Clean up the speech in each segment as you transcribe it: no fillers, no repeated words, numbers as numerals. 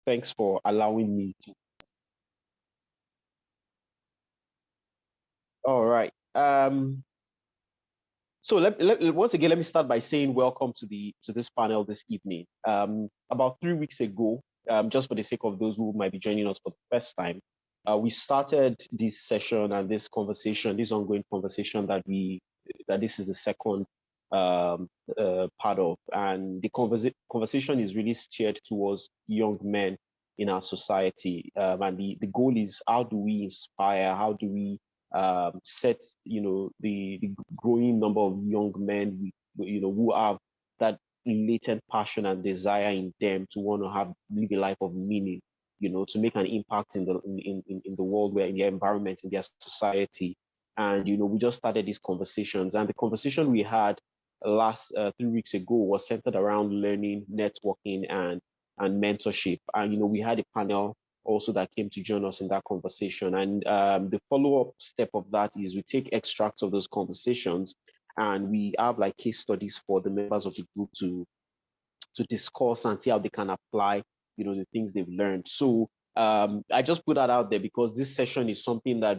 Thanks for allowing me to. All right. So once again, let me start by saying welcome to this panel this evening. About 3 weeks ago, just for the sake of those who might be joining us for the first time, we started this session and this conversation, this ongoing conversation that this is the second part of, and the conversation is really steered towards young men in our society, and the goal is, how do we inspire, how do we set the growing number of young men who have that latent passion and desire in them to want to live a life of meaning, to make an impact in the world, where in their environment, in their society. And we just started these conversations, and the conversation we had last 3 weeks ago was centered around learning, networking, and mentorship. And we had a panel also that came to join us in that conversation. And the follow-up step of that is we take extracts of those conversations, and we have like case studies for the members of the group to discuss and see how they can apply the things they've learned. So I just put that out there because this session is something that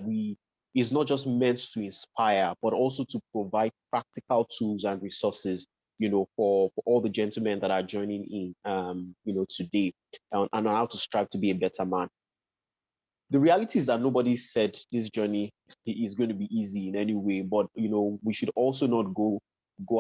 is not just meant to inspire, but also to provide practical tools and resources, for all the gentlemen that are joining in, today, and how to strive to be a better man. The reality is that nobody said this journey is going to be easy in any way, but we should also not go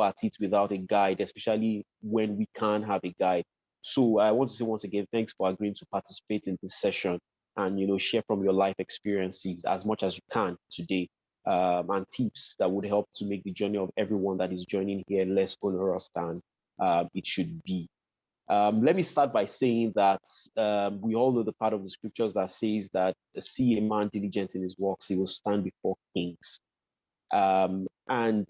at it without a guide, especially when we can't have a guide. So I want to say once again, thanks for agreeing to participate in this session and share from your life experiences as much as you can today, and tips that would help to make the journey of everyone that is joining here less onerous than it should be. Let me start by saying that we all know the part of the scriptures that says that, see a man diligent in his works, he will stand before kings. And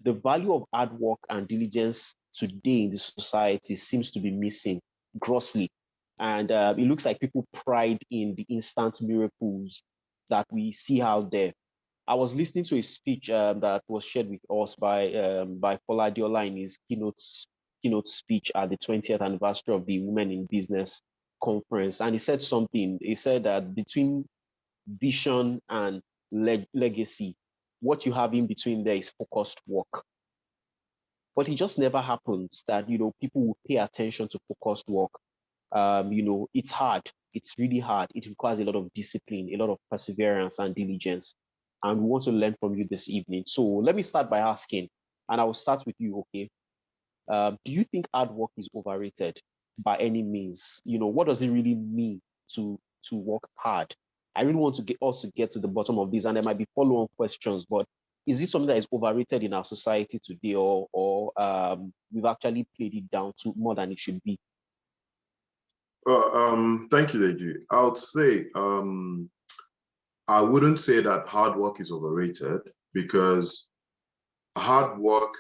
the value of hard work and diligence today in the society seems to be missing grossly. And it looks like people pride in the instant miracles that we see out there. I was listening to a speech that was shared with us by Fola Adiola in his keynote speech at the 20th anniversary of the Women in Business conference. And he said something. He said that between vision and legacy, what you have in between there is focused work. But it just never happens that, people will pay attention to focused work. It's hard. It's really hard. It requires a lot of discipline, a lot of perseverance and diligence. And we want to learn from you this evening. So let me start by asking, and I will start with you, okay? Do you think hard work is overrated by any means? What does it really mean to work hard? I really want to get to the bottom of this, and there might be follow-on questions, but is it something that is overrated in our society today, or we've actually played it down to more than it should be? Thank you, Deji. I would say I wouldn't say that hard work is overrated, because hard work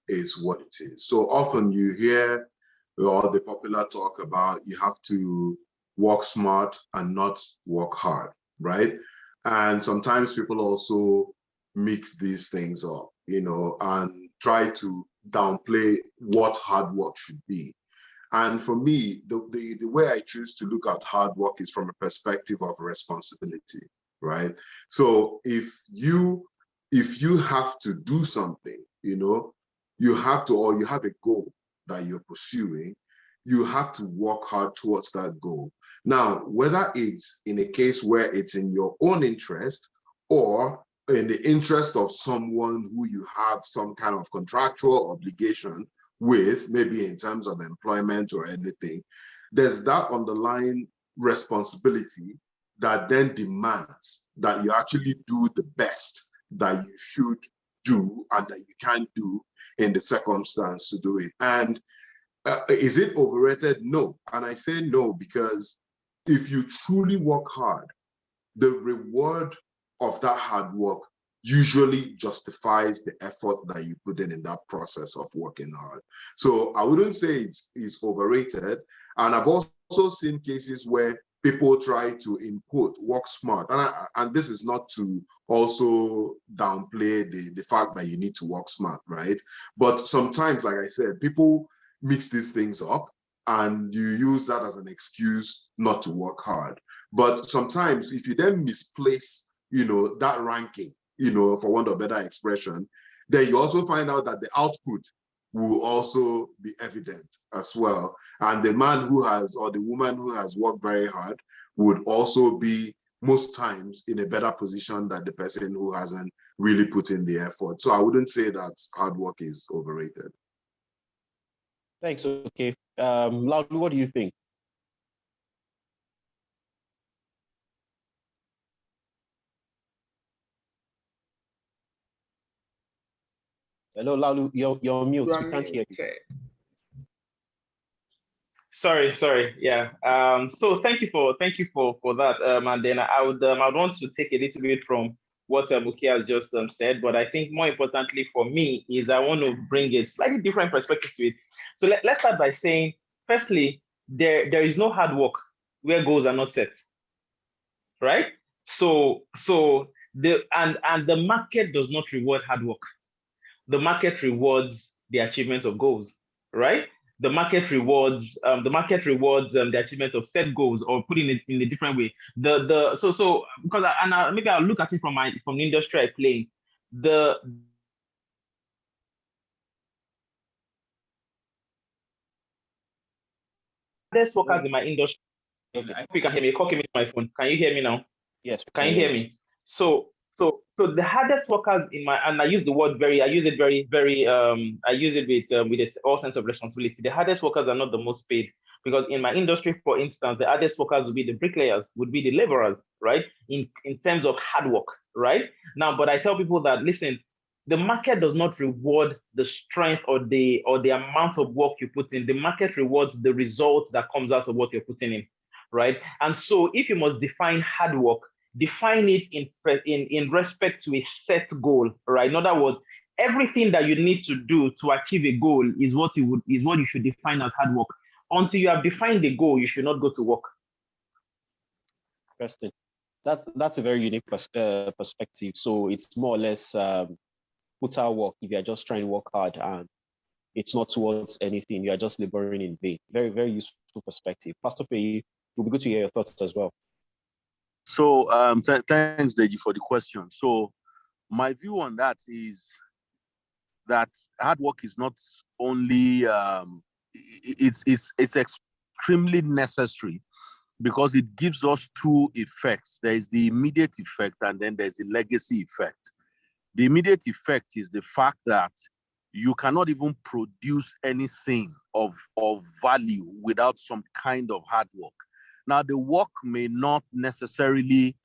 is what it is. So often you hear the popular talk about you have to work smart and not work hard, right? And sometimes people also mix these things up, and try to downplay what hard work should be. And for me, the way I choose to look at hard work is from a perspective of responsibility, right? So if you have to do something, you have to, or you have a goal that you're pursuing, you have to work hard towards that goal. Now, whether it's in a case where it's in your own interest or in the interest of someone who you have some kind of contractual obligation with, maybe in terms of employment or anything, there's that underlying responsibility that then demands that you actually do the best that you should do and that you can do in the circumstance to do it. And is it overrated? No. And I say no, because if you truly work hard, the reward of that hard work usually justifies the effort that you put in that process of working hard. So I wouldn't say it's overrated. And I've also seen cases where people try to input work smart. And this is not to also downplay the fact that you need to work smart, right? But sometimes, like I said, people mix these things up and you use that as an excuse not to work hard. But sometimes if you then misplace, that ranking, for want of a better expression, then you also find out that the output will also be evident as well. And the man who has, or the woman who has worked very hard would also be most times in a better position than the person who hasn't really put in the effort. So I wouldn't say that hard work is overrated. Thanks. Okay. Loudly, what do you think? Hello, Lalu, you're mute. We can't hear you. Sorry. Yeah. So thank you for that. And then I'd want to take a little bit from what Buki has just said, but I think more importantly for me is I want to bring a slightly different perspective to it. So let's start by saying, firstly, there is no hard work where goals are not set, right? So the market does not reward hard work. The market rewards the achievement of goals, right? The market rewards the achievement of set goals, or putting it in a different way. So because maybe I'll look at it from the industry I play in. The hardest workers in my industry. Okay. I hope you can hear me. Call me my phone. Can you hear me now? Yes. Can you hear me? So the hardest workers in my, and I use the word very, I use it very, I use it with all sense of responsibility. The hardest workers are not the most paid, because in my industry, for instance, the hardest workers would be the bricklayers, would be the laborers, right? In terms of hard work, right? Now, but I tell people that, listen, the market does not reward the strength or the amount of work you put in. The market rewards the results that comes out of what you're putting in, right? And so if you must define hard work, define it in respect to a set goal, right? In other words, everything that you need to do to achieve a goal is what you should define as hard work. Until you have defined the goal, you should not go to work. Interesting. That's a very unique perspective. So it's more or less put out work if you're just trying to work hard and it's not towards anything. You are just laboring in vain. Very, very useful perspective. Pastor Pei, it would be good to hear your thoughts as well. So thanks, Deji, for the question. So my view on that is that hard work is not only it's extremely necessary, because it gives us two effects. There is the immediate effect, and then there's the legacy effect. The immediate effect is the fact that you cannot even produce anything of value without some kind of hard work. Now, the work may not necessarily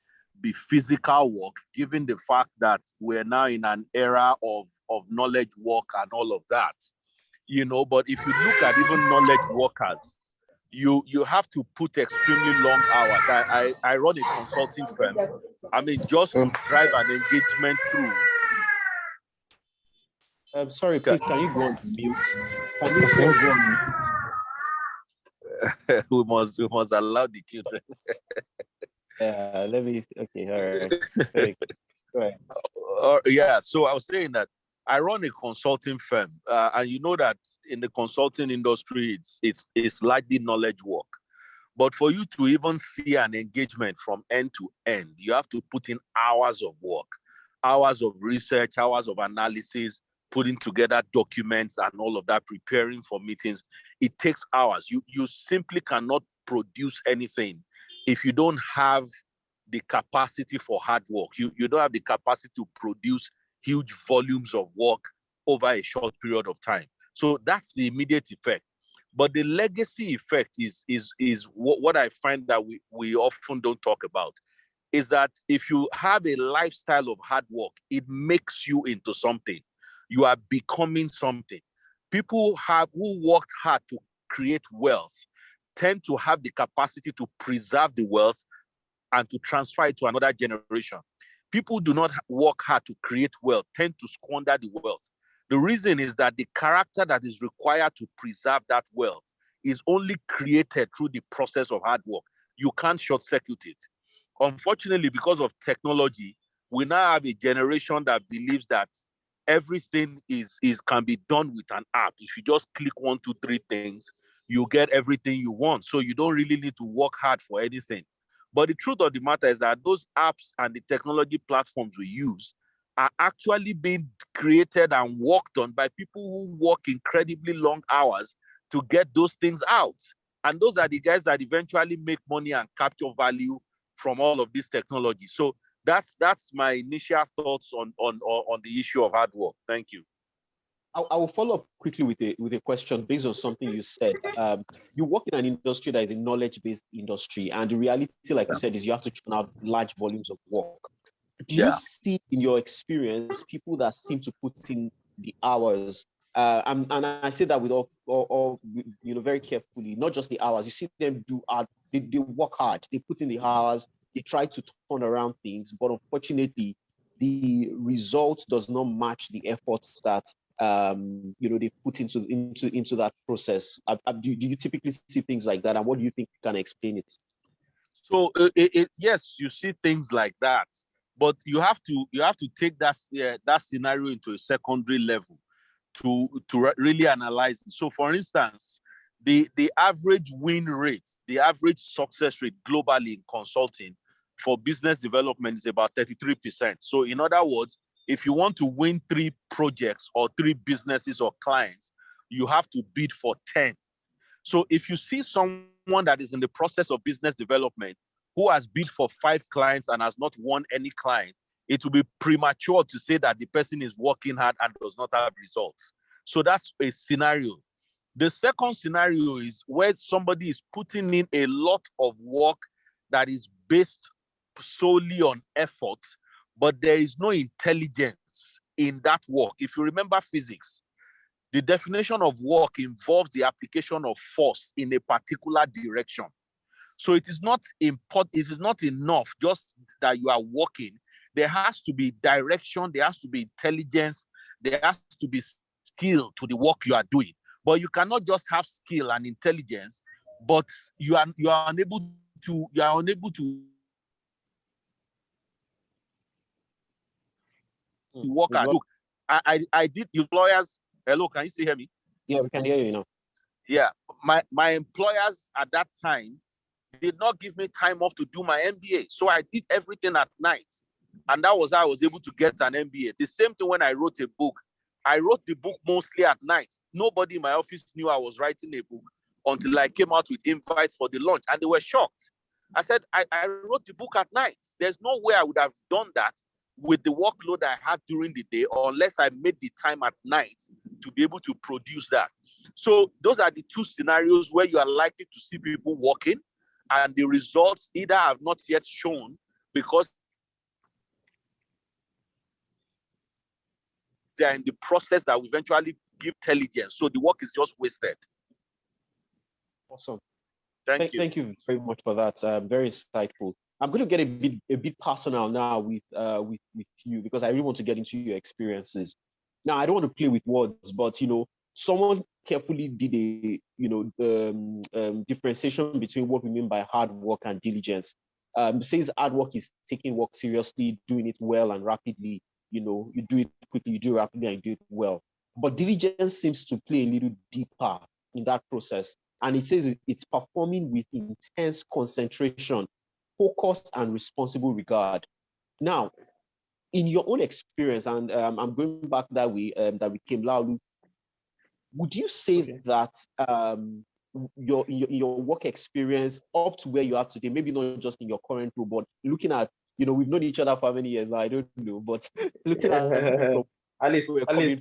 be physical work, given the fact that we're now in an era of knowledge work and all of that, but if you look at even knowledge workers, you have to put extremely long hours. I run a consulting firm. I mean, just to drive an engagement through. I'm sorry, please, can you go on mute? Can you please go on mute? we must allow the children. Let me. Okay, all right. Thanks. Go ahead. Yeah. So I was saying that I run a consulting firm, and you know that in the consulting industry, it's largely knowledge work. But for you to even see an engagement from end to end, you have to put in hours of work, hours of research, hours of analysis, putting together documents and all of that, preparing for meetings. It takes hours. You simply cannot produce anything if you don't have the capacity for hard work. You don't have the capacity to produce huge volumes of work over a short period of time. So that's the immediate effect. But the legacy effect is what I find that we often don't talk about, is that if you have a lifestyle of hard work, it makes you into something. You are becoming something. People who worked hard to create wealth tend to have the capacity to preserve the wealth and to transfer it to another generation. People do not work hard to create wealth, tend to squander the wealth. The reason is that the character that is required to preserve that wealth is only created through the process of hard work. You can't short-circuit it. Unfortunately, because of technology, we now have a generation that believes that everything can be done with an app. If you just click 1, 2, 3 things, you get everything you want. So you don't really need to work hard for anything. But the truth of the matter is that those apps and the technology platforms we use are actually being created and worked on by people who work incredibly long hours to get those things out. And those are the guys that eventually make money and capture value from all of this technology. So that's my initial thoughts on the issue of hard work. Thank you. I will follow up quickly with a question based on something you said. You work in an industry that is a knowledge-based industry, and the reality, like you said, is you have to churn out large volumes of work. Do you see in your experience people that seem to put in the hours? And I say that with all very carefully, not just the hours. You see them do hard, they work hard, they put in the hours, they try to turn around things, but unfortunately, the result does not match the efforts that they put into that process. Do you typically see things like that, and what do you think can explain it? So yes, you see things like that, but you have to take that scenario into a secondary level to really analyze it. So, for instance, the average win rate, the average success rate globally in consulting for business development is about 33%. So, in other words, if you want to win 3 projects or 3 businesses or clients, you have to bid for 10. So if you see someone that is in the process of business development who has bid for 5 clients and has not won any client, it will be premature to say that the person is working hard and does not have results. So that's a scenario. The second scenario is where somebody is putting in a lot of work that is based solely on effort, but there is no intelligence in that work. If you remember physics, the definition of work involves the application of force in a particular direction. So it is not important, it is not enough just that you are working. There has to be direction, there has to be intelligence, there has to be skill to the work you are doing. But you cannot just have skill and intelligence, but you are unable to work and look. I did employers. Hello, can you still hear me? Yeah, we can hear you now. Yeah, my employers at that time did not give me time off to do my MBA, so I did everything at night, and that was how I was able to get an MBA. The same thing when I wrote a book. I wrote the book mostly at night. Nobody in my office knew I was writing a book until I came out with invites for the launch, and they were shocked. I said, I wrote the book at night. There's no way I would have done that with the workload I had during the day, unless I made the time at night to be able to produce that. So those are the 2 scenarios where you are likely to see people working, and the results either have not yet shown because they're in the process that will eventually give intelligence. So the work is just wasted. Awesome. Thank you. Thank you very much for that. Very insightful. I'm going to get a bit personal now with you, because I really want to get into your experiences. Now, I don't want to play with words, but someone carefully did a differentiation between what we mean by hard work and diligence. Says hard work is taking work seriously, doing it well and rapidly. You do it quickly, you do it rapidly, and you do it well. But diligence seems to play a little deeper in that process. And it says it's performing with intense concentration, focus, and responsible regard. Now, in your own experience, and I'm going back that way, that we came, Laulu, would you say that your work experience up to where you are today, maybe not just in your current role, but looking at, we've known each other for how many years now? I don't know, but looking at at least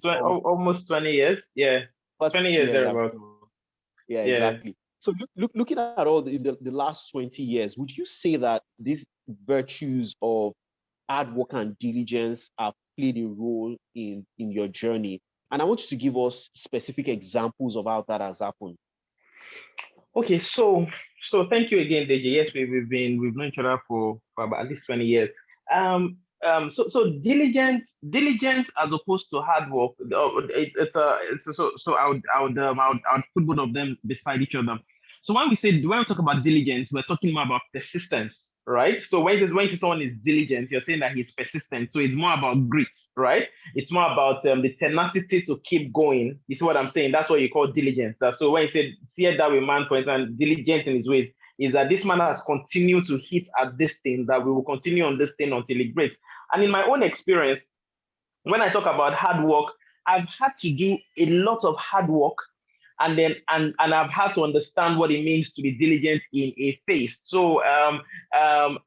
almost 20 years. Yeah, 20 years thereabouts. Yeah, exactly. So looking at all the last 20 years, would you say that these virtues of hard work and diligence have played a role in your journey? And I want you to give us specific examples of how that has happened. Okay, so thank you again, DJ. Yes, we've known each other for about at least 20 years. So diligence as opposed to hard work. I would put both of them beside each other. So when we talk about diligence, we're talking more about persistence. right? So when someone is diligent, you're saying that he's persistent. So it's more about grit, right? It's more about the tenacity to keep going. You see what I'm saying? That's what you call diligence. So when you say, fear that way man, for instance, diligent in his ways, is that this man has continued to hit at this thing, that we will continue on this thing until it breaks. And in my own experience, when I talk about hard work, I've had to do a lot of hard work, and I've had to understand what it means to be diligent in a phase. So and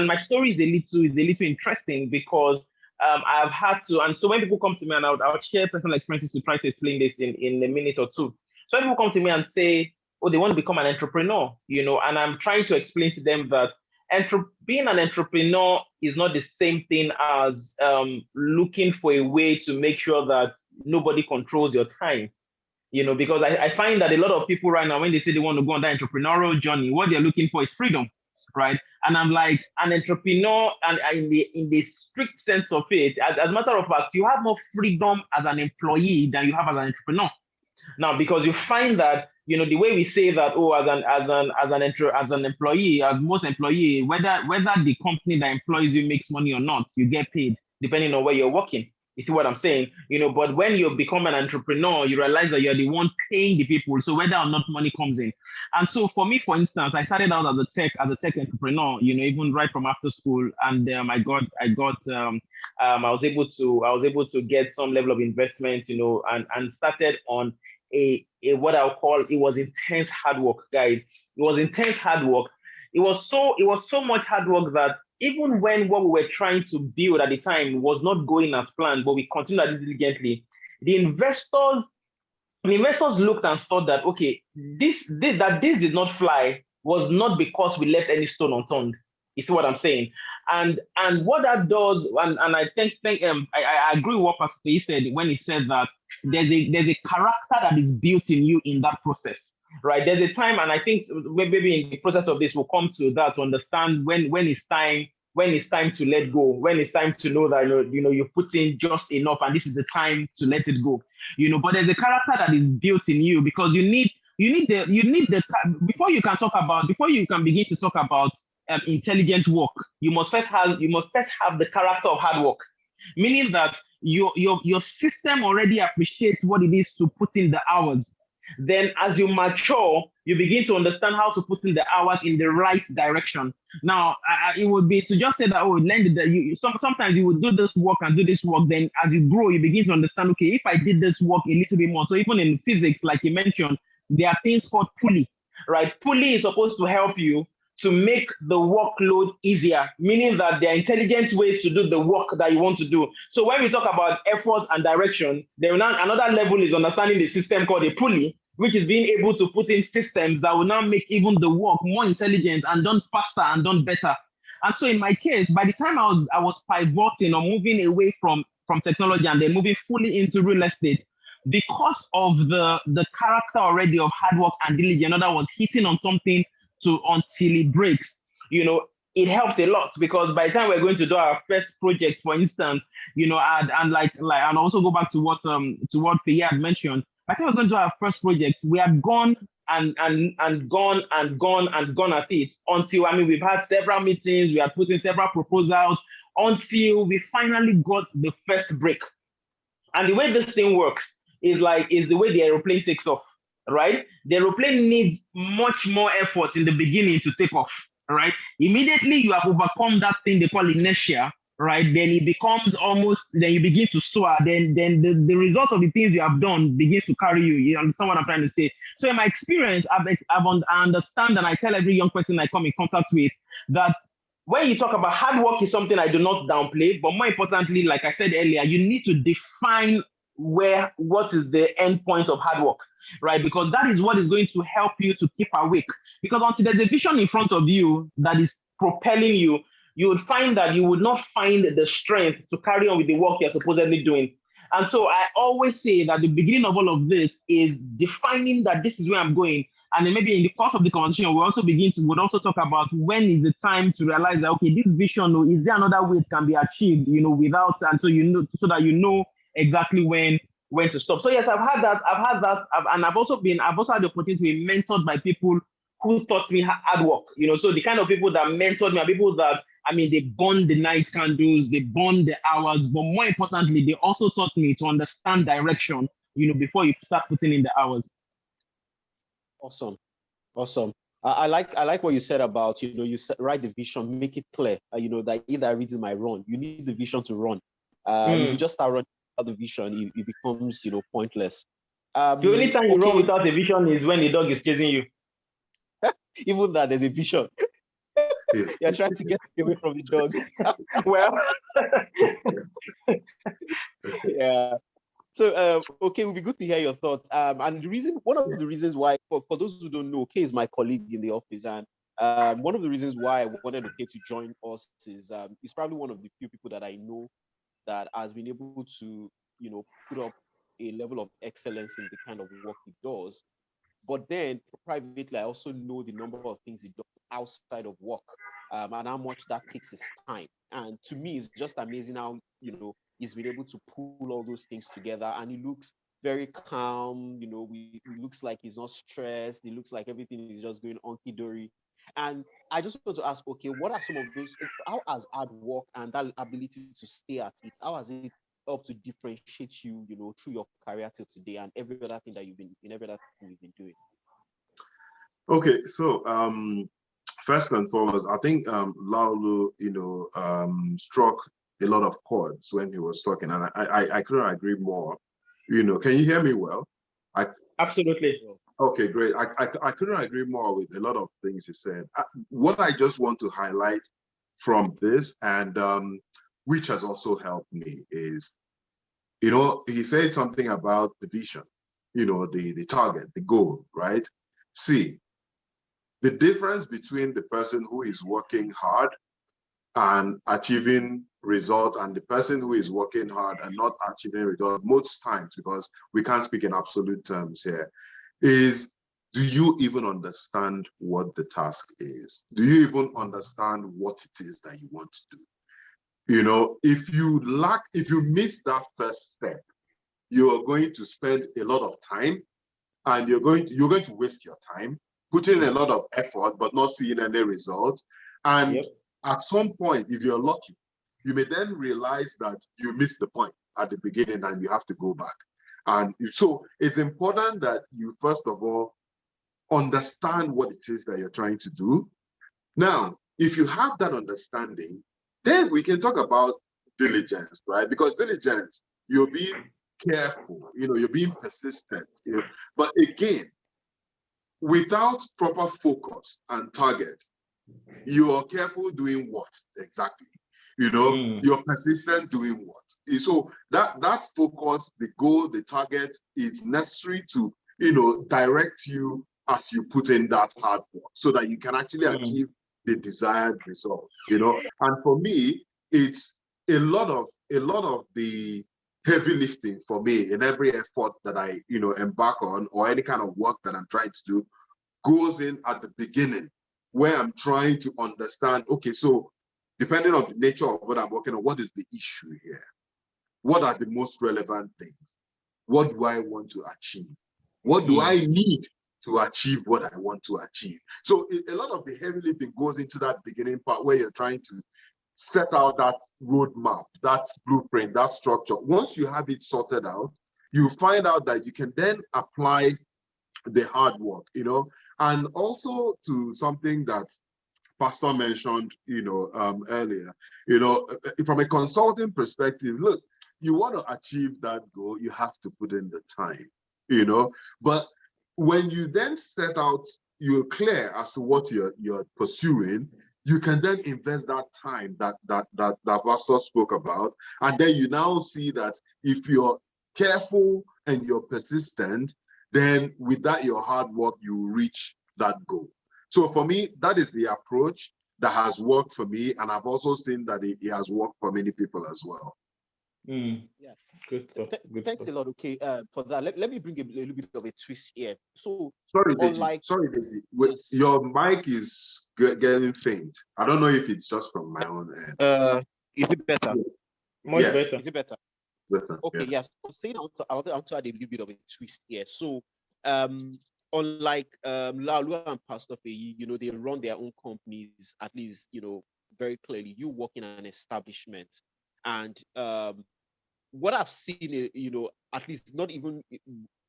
my story is a little interesting because I've had to, and so when people come to me, and I'll share personal experiences to try to explain this in a minute or two. So when people come to me and say, oh, they want to become an entrepreneur, and I'm trying to explain to them that being an entrepreneur is not the same thing as looking for a way to make sure that nobody controls your time. Because I find that a lot of people right now, when they say they want to go on that entrepreneurial journey, what they're looking for is freedom, right? And I'm like, an entrepreneur, and in the strict sense of it, as a matter of fact, you have more freedom as an employee than you have as an entrepreneur. Now, because you find that, the way we say that, oh, as an employee, as most employee, whether the company that employs you makes money or not, you get paid depending on where you're working. You see what I'm saying? But when you become an entrepreneur, you realize that you're the one paying the people. So whether or not money comes in. And so for me, for instance, I started out as a tech entrepreneur, even right from after school. And I was able to get some level of investment, and started on a what I'll call, it was intense hard work, guys. It was intense hard work. It was so much hard work that even when what we were trying to build at the time was not going as planned, but we continued diligently, the investors looked and thought that, okay, this did not fly was not because we left any stone unturned. You see what I'm saying? And what that does, and I think I agree with what Pastor P said when he said that there's a character that is built in you in that process, right? There's a time, and I think maybe in the process of this we'll come to that to understand when it's time to let go, when it's time to know that you put in just enough, and this is the time to let it go. But there's a character that is built in you, because you need the before you can begin to talk about intelligent work, you must first have the character of hard work, meaning that your system already appreciates what it is to put in the hours. Then as you mature, you begin to understand how to put in the hours in the right direction. Now, it would be to just say that, sometimes you would do this work and do this work. Then as you grow, you begin to understand, okay, if I did this work a little bit more. So even in physics, like you mentioned, there are things called pulley, right? Pulley is supposed to help you to make the workload easier, meaning that there are intelligent ways to do the work that you want to do. So when we talk about efforts and direction, another level is understanding the system called a pulley, which is being able to put in systems that will now make even the work more intelligent and done faster and done better. And so in my case, by the time I was pivoting or moving away from technology and then moving fully into real estate, because of the character already of hard work and diligence, that was hitting on something until it breaks, it helped a lot, because by the time we're going to do our first project, for instance, and also go back to what Pierre had mentioned. By the time we're going to do our first project, we had gone and gone at it until, we've had several meetings, we had put in several proposals until we finally got the first break. And the way this thing works is the way the aeroplane takes off, right? The aeroplane needs much more effort in the beginning to take off, right? Immediately you have overcome that thing they call inertia, right? Then it becomes then you begin to soar. Then the result of the things you have done begins to carry you. You understand what I'm trying to say? So in my experience, I understand, and I tell every young person I come in contact with, that when you talk about hard work is something I do not downplay, but more importantly, like I said earlier, you need to define what is the end point of hard work, right? Because that is what is going to help you to keep awake. Because until there's a vision in front of you that is propelling you, you would find that you would not find the strength to carry on with the work you're supposedly doing. And so I always say that the beginning of all of this is defining that this is where I'm going. And then maybe in the course of the conversation, we'll also talk about when is the time to realize that, okay, this vision, is there another way it can be achieved, without, and so that you know exactly when to stop. So yes, I've had that, and I've also had the opportunity to be mentored by people who taught me hard work. So the kind of people that mentored me are people that, they burn the night candles, they burn the hours, but more importantly, they also taught me to understand direction, before you start putting in the hours. Awesome. I like what you said about, write the vision, make it clear, that either reason might run. You need the vision to run. If you just start running without the vision, it becomes, pointless. The only time you run without a vision is when the dog is chasing you. Even that, there's a vision. You're trying to get away from the dog. Well, yeah. So, okay, it would be good to hear your thoughts. And one of the reasons why, for those who don't know, Kay is my colleague in the office, and one of the reasons why I wanted Kay to join us is he's probably one of the few people that I know that has been able to, put up a level of excellence in the kind of work he does. But then privately, I also know the number of things he does outside of work, and how much that takes his time. And to me, it's just amazing how, he's been able to pull all those things together. And he looks very calm, he looks like he's not stressed. He looks like everything is just going hunky dory. And I just want to ask, okay, what are some of those? How has hard work and that ability to stay at it, how has it helped to differentiate you, through your career till today and every other thing that you've been doing? Okay, so first and foremost, I think Laulu, struck a lot of chords when he was talking, and I couldn't agree more. Can you hear me well? Absolutely. Okay, great. I couldn't agree more with a lot of things he said. What I just want to highlight from this, and which has also helped me, is, he said something about the vision, the target, the goal, right? See, the difference between the person who is working hard and achieving result and the person who is working hard and not achieving result most times, because we can't speak in absolute terms here, is, do you even understand what the task is? Do you even understand what it is that you want to do? If you miss that first step, you are going to spend a lot of time, and you're going to waste your time, putting in a lot of effort, but not seeing any results. And at some point, if you're lucky, you may then realize that you missed the point at the beginning and you have to go back. And so it's important that you, first of all, understand what it is that you're trying to do. Now, if you have that understanding, then we can talk about diligence, right? Because diligence, you're being careful, you're being persistent. But again, without proper focus and target, you are careful doing what exactly? You're persistent doing what? So that focus, the goal, the target, is necessary to, direct you as you put in that hard work so that you can actually achieve the desired result. And for me, it's a lot of the heavy lifting for me in every effort that I, embark on, or any kind of work that I'm trying to do, goes in at the beginning, where I'm trying to understand, okay, so depending on the nature of what I'm working on, what is the issue here? What are the most relevant things? What do I want to achieve? What do I need to achieve what I want to achieve? So a lot of the heavy lifting goes into that beginning part where you're trying to set out that roadmap, that blueprint, that structure. Once you have it sorted out, you find out that you can then apply the hard work, and also to something that Pastor mentioned, earlier, from a consulting perspective, look, you want to achieve that goal, you have to put in the time, but when you then set out, you're clear as to what you're pursuing, you can then invest that time that Pastor spoke about. And then you now see that if you're careful and you're persistent, then with that, your hard work, you reach that goal. So for me, that is the approach that has worked for me. And I've also seen that it has worked for many people as well. Yeah. Good stuff. Thanks a lot. Okay, for that. Let me bring a little bit of a twist here. So, sorry, Deji. Yes. Your mic is getting faint. I don't know if it's just from my own end. Is it better? Much better. Is it better? Better. Okay, yes. So saying I want to add a little bit of a twist here. So, unlike Lalu and Pastor Feyi, they run their own companies, at least, very clearly. You work in an establishment. And what I've seen, at least not even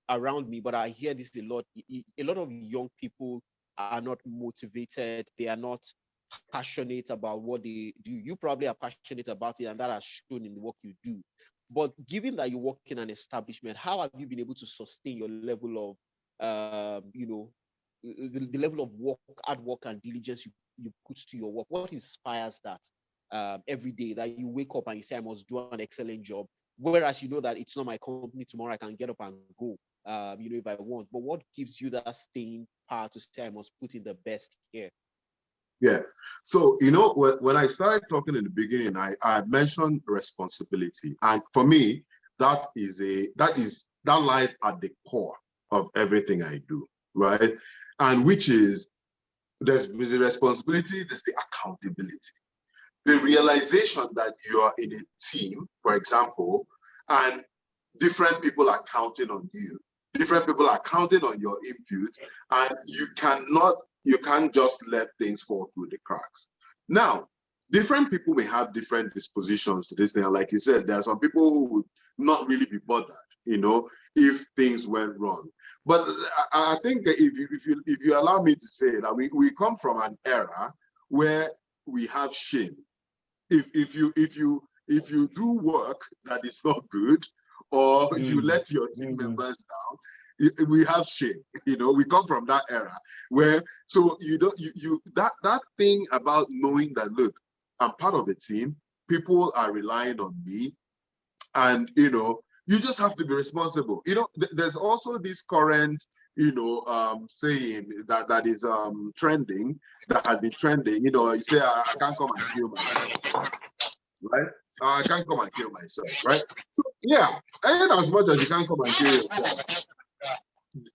around me, but I hear this a lot. A lot of young people are not motivated. They are not passionate about what they do. You probably are passionate about it, and that has shown in the work you do. But given that you work in an establishment, how have you been able to sustain your level of, the level of work, hard work, and diligence you put to your work? What inspires that every day that you wake up and you say, I must do an excellent job? Whereas you know that it's not my company tomorrow, I can get up and go, if I want. But what gives you that staying power to say, I must put in the best here? Yeah. So, when I started talking in the beginning, I mentioned responsibility. And for me, that lies at the core of everything I do, right? And which is, there's the responsibility, there's the accountability. The realization that you are in a team, for example, and different people are counting on you. Different people are counting on your input, and you can't just let things fall through the cracks. Now, different people may have different dispositions to this thing. And like you said, there are some people who would not really be bothered, if things went wrong. But I think that if you allow me to say that we come from an era where we have shame. If you do work that is not good, or you let your team members down, we have shame. We come from that era where, so that thing about knowing that, look, I'm part of a team, people are relying on me, and you just have to be responsible. There's also this current saying that is trending, that has been trending. You say, I can't come and kill myself, right? I can't come and kill myself, right? So yeah, and as much as you can't come and kill yourself,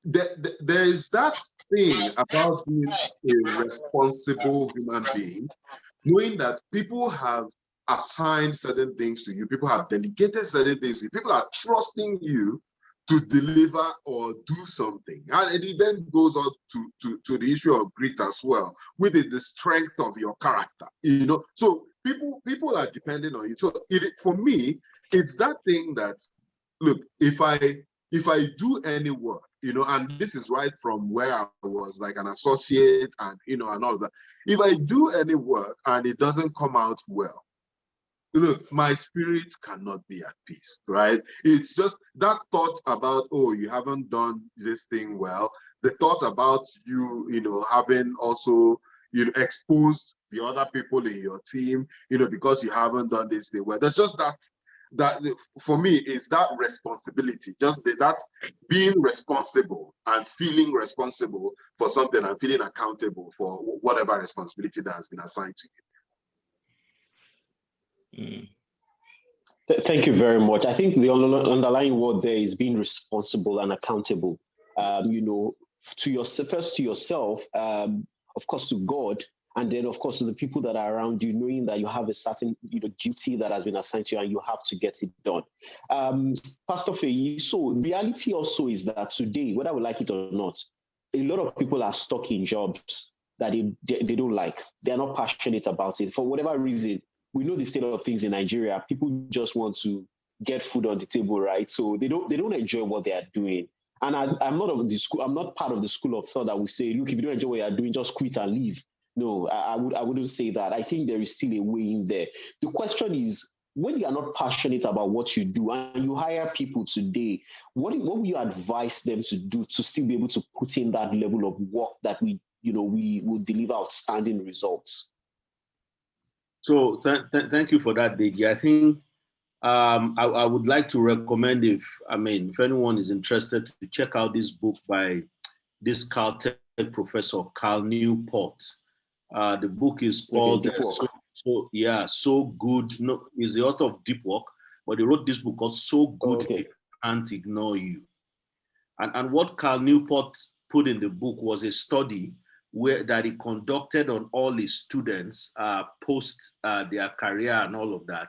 there is that thing about being a responsible human being, knowing that people have assigned certain things to you, people have delegated certain things to you, people are trusting you to deliver or do something. And it then goes on to the issue of grit as well, with the strength of your character. So people are depending on you. So for me, it's that thing that, look, if I do any work, and this is right from where I was like an associate and and all of that. If I do any work and it doesn't come out well, look, my spirit cannot be at peace, right? It's just that thought about, oh, you haven't done this thing well. The thought about you, having also, exposed the other people in your team, because you haven't done this thing well. There's just that for me is that responsibility, just that being responsible and feeling responsible for something and feeling accountable for whatever responsibility that has been assigned to you. Thank you very much. I think the underlying word there is being responsible and accountable. To yourself, first to yourself, of course to God, and then of course to the people that are around you, knowing that you have a certain duty that has been assigned to you and you have to get it done. Pastor Feyi, so reality also is that today, whether we like it or not, a lot of people are stuck in jobs that they don't like. They're not passionate about it for whatever reason. We know the state of things in Nigeria. People just want to get food on the table, right? So they don't enjoy what they are doing. And I'm not of the school. I'm not part of the school of thought that would say, look, if you don't enjoy what you're doing, just quit and leave. No, I wouldn't say that. I think there is still a way in there. The question is, when you are not passionate about what you do and you hire people today, what will you advise them to do to still be able to put in that level of work that we will deliver outstanding results? So thank you for that, Deji. I think I would like to recommend, if anyone is interested, to check out this book by this Caltech professor, Cal Newport. The book is called So Good. No, he's the author of Deep Work, but he wrote this book called So Good They Can't Ignore You. And what Cal Newport put in the book was a study that he conducted on all his students post their career and all of that,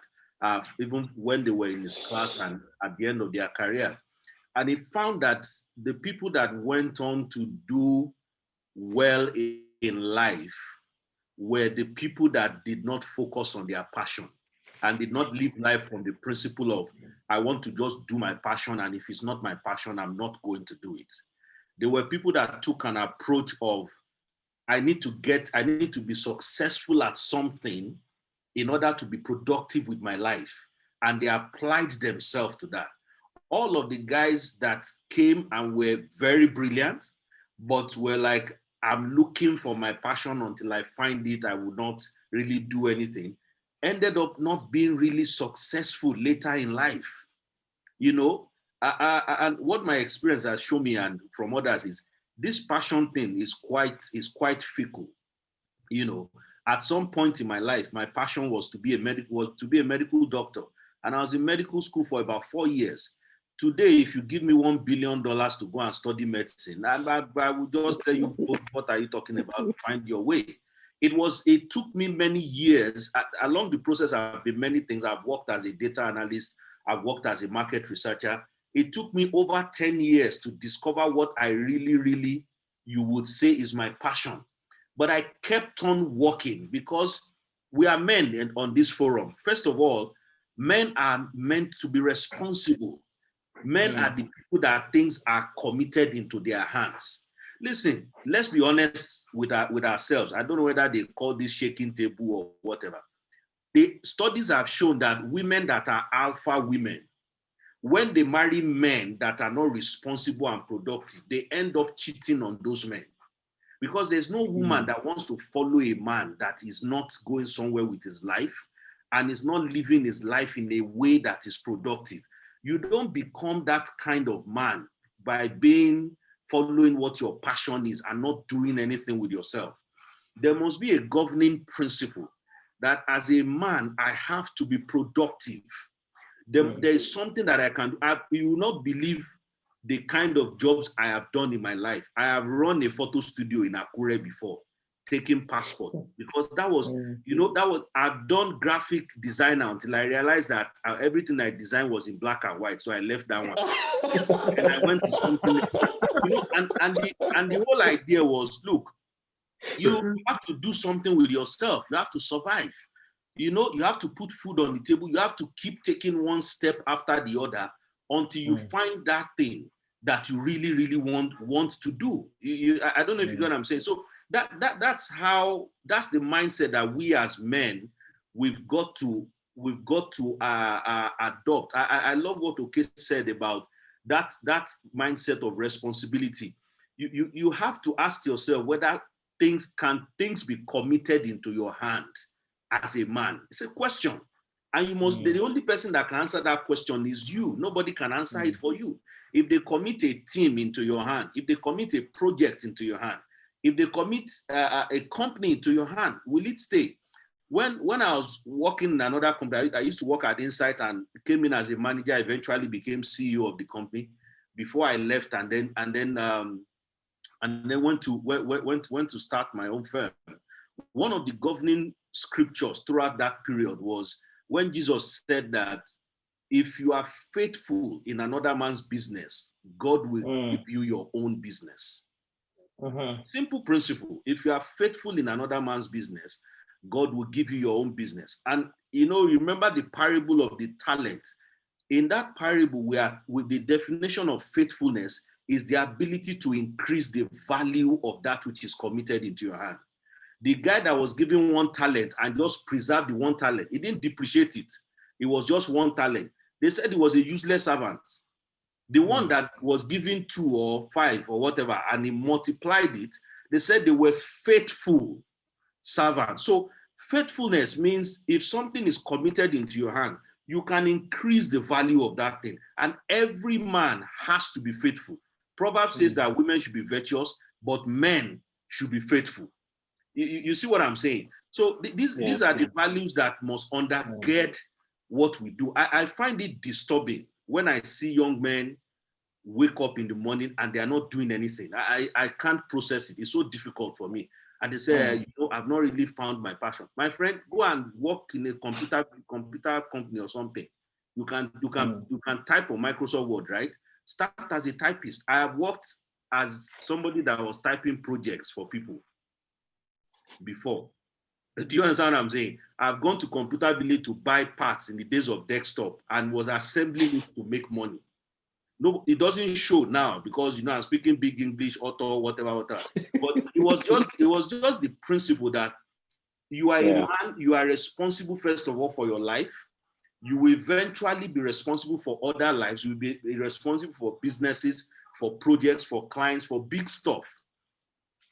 even when they were in his class and at the end of their career. And he found that the people that went on to do well in life were the people that did not focus on their passion and did not live life from the principle of, I want to just do my passion, and if it's not my passion, I'm not going to do it. There were people that took an approach of, I need to be successful at something in order to be productive with my life. And they applied themselves to that. All of the guys that came and were very brilliant, but were like, I'm looking for my passion until I find it, I will not really do anything, ended up not being really successful later in life. You know, and what my experience has shown me and from others is this passion thing is quite fickle. You know, at some point in my life, my passion was to be a medical doctor, and I was in medical school for about 4 years. Today, if you give me $1 billion to go and study medicine, I will just tell you, what are you talking about? Find your way. It took me many years. Along the process, I've been many things. I've worked as a data analyst. I've worked as a market researcher. It took me over 10 years to discover what I really, you would say, is my passion. But I kept on working because we are men on this forum. First of all, men are meant to be responsible. Men are the people that things are committed into their hands. Listen, let's be honest with ourselves. I don't know whether they call this shaking table or whatever. The studies have shown that women that are alpha women, when they marry men that are not responsible and productive, they end up cheating on those men. Because there's no woman that wants to follow a man that is not going somewhere with his life and is not living his life in a way that is productive. You don't become that kind of man by following what your passion is and not doing anything with yourself. There must be a governing principle that as a man, I have to be productive. There is something that I can do. You will not believe the kind of jobs I have done in my life. I have run a photo studio in Akure before, taking passport, because that was, I've done graphic design until I realized that everything I designed was in black and white. So I left that one. And I went to something, and the whole idea was, look, you have to do something with yourself. You have to survive. You have to put food on the table. You have to keep taking one step after the other until you find that thing that you really want to do. I don't know if you get what I'm saying. So that's the mindset that we as men we've got to adopt. I love what Oke said about that mindset of responsibility. You have to ask yourself whether things be committed into your hand as a man. It's a question. And you must, the only person that can answer that question is you. Nobody can answer it for you. If they commit a team into your hand, if they commit a project into your hand, if they commit a company into your hand, will it stay? When I was working in another company, I used to work at Insight and came in as a manager, eventually became CEO of the company before I left, and then went to start my own firm. One of the governing scriptures throughout that period was when Jesus said that if you are faithful in another man's business, God will give you your own business. Simple principle. If you are faithful in another man's business, God will give you your own business. And remember the parable of the talent. In that parable, with the definition of faithfulness is the ability to increase the value of that which is committed into your hand. The guy that was given 1 talent and just preserved the 1 talent, he didn't depreciate it. It was just 1 talent. They said he was a useless servant. The one that was given 2 or 5 or whatever, and he multiplied it, they said they were faithful servants. So faithfulness means if something is committed into your hand, you can increase the value of that thing. And every man has to be faithful. Proverbs says that women should be virtuous, but men should be faithful. You see what I'm saying? So these are the values that must undergird what we do. I find it disturbing when I see young men wake up in the morning and they are not doing anything. I can't process it. It's so difficult for me. And they say, I've not really found my passion. My friend, go and work in a computer company or something. You can type on Microsoft Word, right? Start as a typist. I have worked as somebody that was typing projects for people before. Do you understand what I'm saying? I've gone to Computer Village to buy parts in the days of desktop and was assembling it to make money. No, it doesn't show now because, you know, I'm speaking big English, auto, whatever. But it was just the principle that you are a man, you are responsible first of all for your life. You will eventually be responsible for other lives. You will be responsible for businesses, for projects, for clients, for big stuff.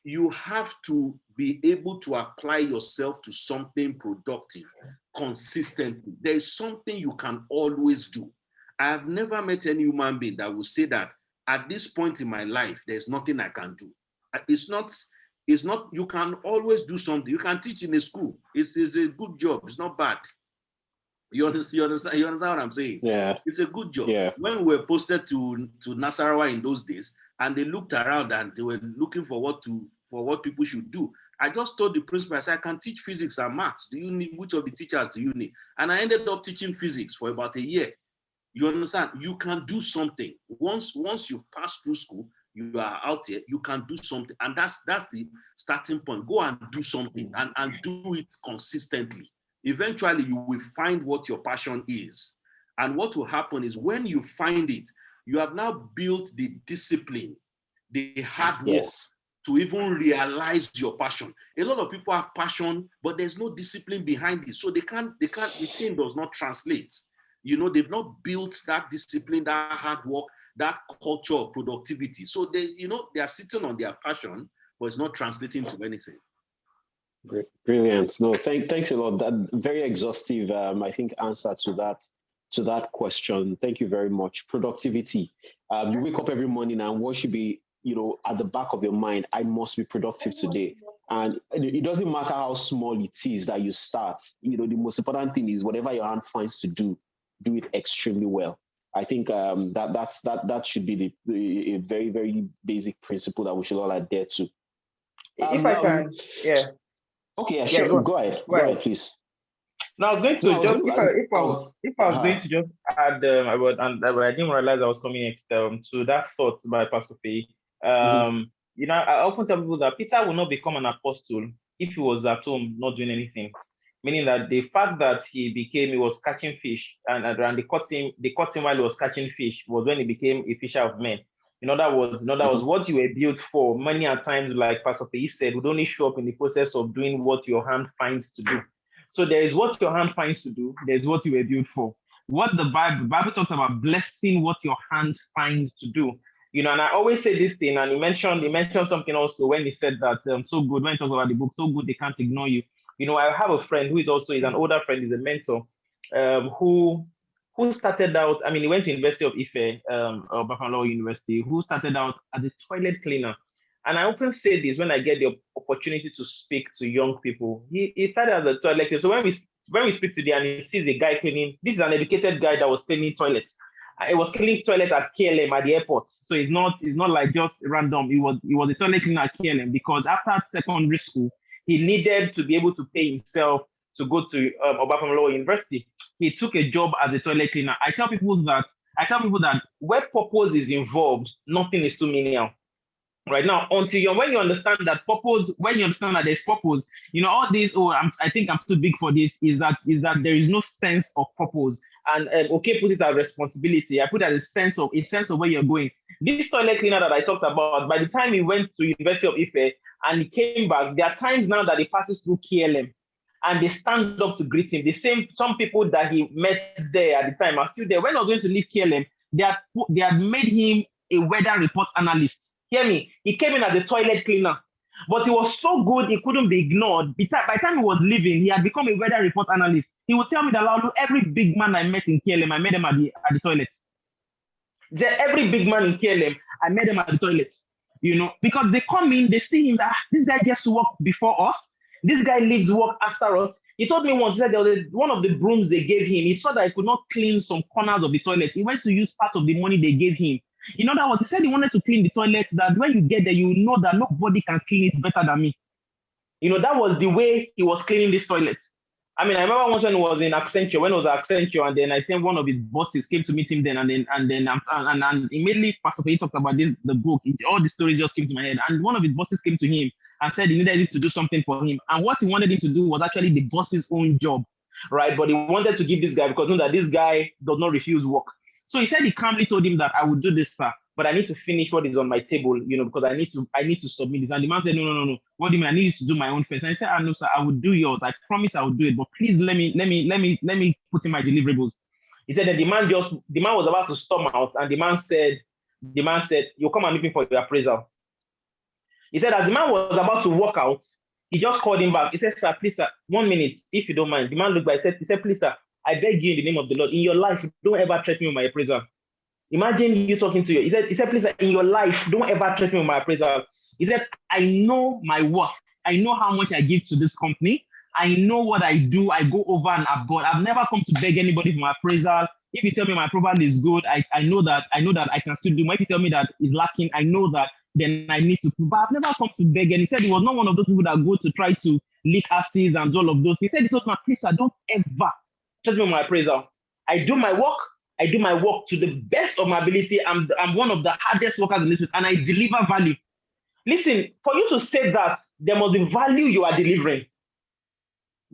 You have to be able to apply yourself to something productive consistently. There is something you can always do. I have never met any human being that will say that at this point in my life, there's nothing I can do. It's not, you can always do something. You can teach in a school. It's a good job. It's not bad. You understand what I'm saying? Yeah. It's a good job. Yeah. When we were posted to Nasarawa in those days, and they looked around and they were looking for what people should do, I just told the principal, I said, I can teach physics and maths. Which of the teachers do you need? And I ended up teaching physics for about a year. You understand? You can do something. Once you've passed through school, you are out here, you can do something. And that's the starting point. Go and do something and do it consistently. Eventually, you will find what your passion is. And what will happen is when you find it, you have now built the discipline, the hard work to even realize your passion. A lot of people have passion, but there's no discipline behind it. So the thing does not translate. You know, they've not built that discipline, that hard work, that culture of productivity. So they are sitting on their passion, but it's not translating to anything. Brilliant. No, thanks a lot. That very exhaustive, I think, answer to that question. Thank you very much. Productivity. You wake up every morning and what should be, at the back of your mind, I must be productive today. And it doesn't matter how small it is that you start. The most important thing is whatever your hand finds to do it extremely well. I think that should be a very, very basic principle that we should all adhere to. If I can, yeah. Okay, yeah, sure. Go ahead. Go ahead, please. Now I was going to if I was going to just add I didn't realize I was coming next to that thought by Pastor Faye. I often tell people that Peter will not become an apostle if he was at home not doing anything. Meaning that the fact that he was catching fish and they caught him while he was catching fish was when he became a fisher of men. In other words, what you were built for. Many a times, like Pastor Faye said, would only show up in the process of doing what your hand finds to do. So there is what your hand finds to do. There's what you were built for. What the Bible talks about blessing what your hands find to do. And I always say this thing, and he mentioned something also when he said that so good, when he talks about the book, so good they can't ignore you. I have a friend who is an older friend, he's a mentor, who started out, he went to University of Ife, or Buffalo University, who started out as a toilet cleaner. And I often say this when I get the opportunity to speak to young people. He started as a toilet cleaner. So when we speak today and he sees a guy cleaning, this is an educated guy that was cleaning toilets. He was cleaning toilets at KLM at the airport. So it's not like just random. He was a toilet cleaner at KLM because after secondary school, he needed to be able to pay himself to go to Obafemi University. He took a job as a toilet cleaner. I tell people that where purpose is involved, nothing is too menial. Right now, when you understand that purpose, when you understand that there's purpose, all this. I think I'm too big for this. Is that there is no sense of purpose, and put it as responsibility. I put it as a sense of where you're going. This toilet cleaner that I talked about, by the time he went to University of Ife and he came back, there are times now that he passes through KLM, and they stand up to greet him. Some people that he met there at the time are still there. When I was going to leave KLM, they had made him a weather report analyst. Hear me? He came in as a toilet cleaner, but he was so good he couldn't be ignored. By the time he was leaving, he had become a weather report analyst. He would tell me that every big man I met in KLM, I met them at the toilet. Every big man in KLM, I met them at the toilet. Because they come in, they see him that this guy gets to work before us. This guy leaves work after us. He told me once, he said there was one of the brooms they gave him. He saw that he could not clean some corners of the toilet. He went to use part of the money they gave him. In other words, he said he wanted to clean the toilet, that when you get there, you know that nobody can clean it better than me. That was the way he was cleaning this toilet. I mean, I remember once when he was in Accenture, when it was Accenture, and then I think one of his bosses came to meet him then, and immediately Pastor Faye talked about this, the book. All the stories just came to my head, and one of his bosses came to him and said he needed him to do something for him, and what he wanted him to do was actually the boss's own job, right? But he wanted to give this guy because he knew that this guy does not refuse work. So he said he calmly told him that I will do this, sir, but I need to finish what is on my table, because I need to submit this. And the man said, no. What do you mean? I need you to do my own first. And he said, no, sir, I will do yours. I promise I will do it, but please let me put in my deliverables. He said that the man was about to storm out, and the man said, you come and meet me for your appraisal. He said, as the man was about to walk out, he just called him back. He said, sir, please, sir, 1 minute, if you don't mind. The man looked back. He said, please, sir, I beg you in the name of the Lord, in your life, don't ever threaten me with my appraisal. Imagine you talking to you. He said, please, in your life, don't ever threaten me with my appraisal. He said, I know my worth. I know how much I give to this company. I know what I do. I go over and above. I've never come to beg anybody for my appraisal. If you tell me my approval is good, I know that I can still do. If you tell me that it's lacking, I know that then I need to prove. But I've never come to beg. And he said he was not one of those people that go to try to leak assets and all of those. He said, he told me, please, sir, don't ever trust me with my appraisal. I do my work. I do my work to the best of my ability. I'm one of the hardest workers in this business, and I deliver value. Listen, for you to say that, there must be value you are delivering.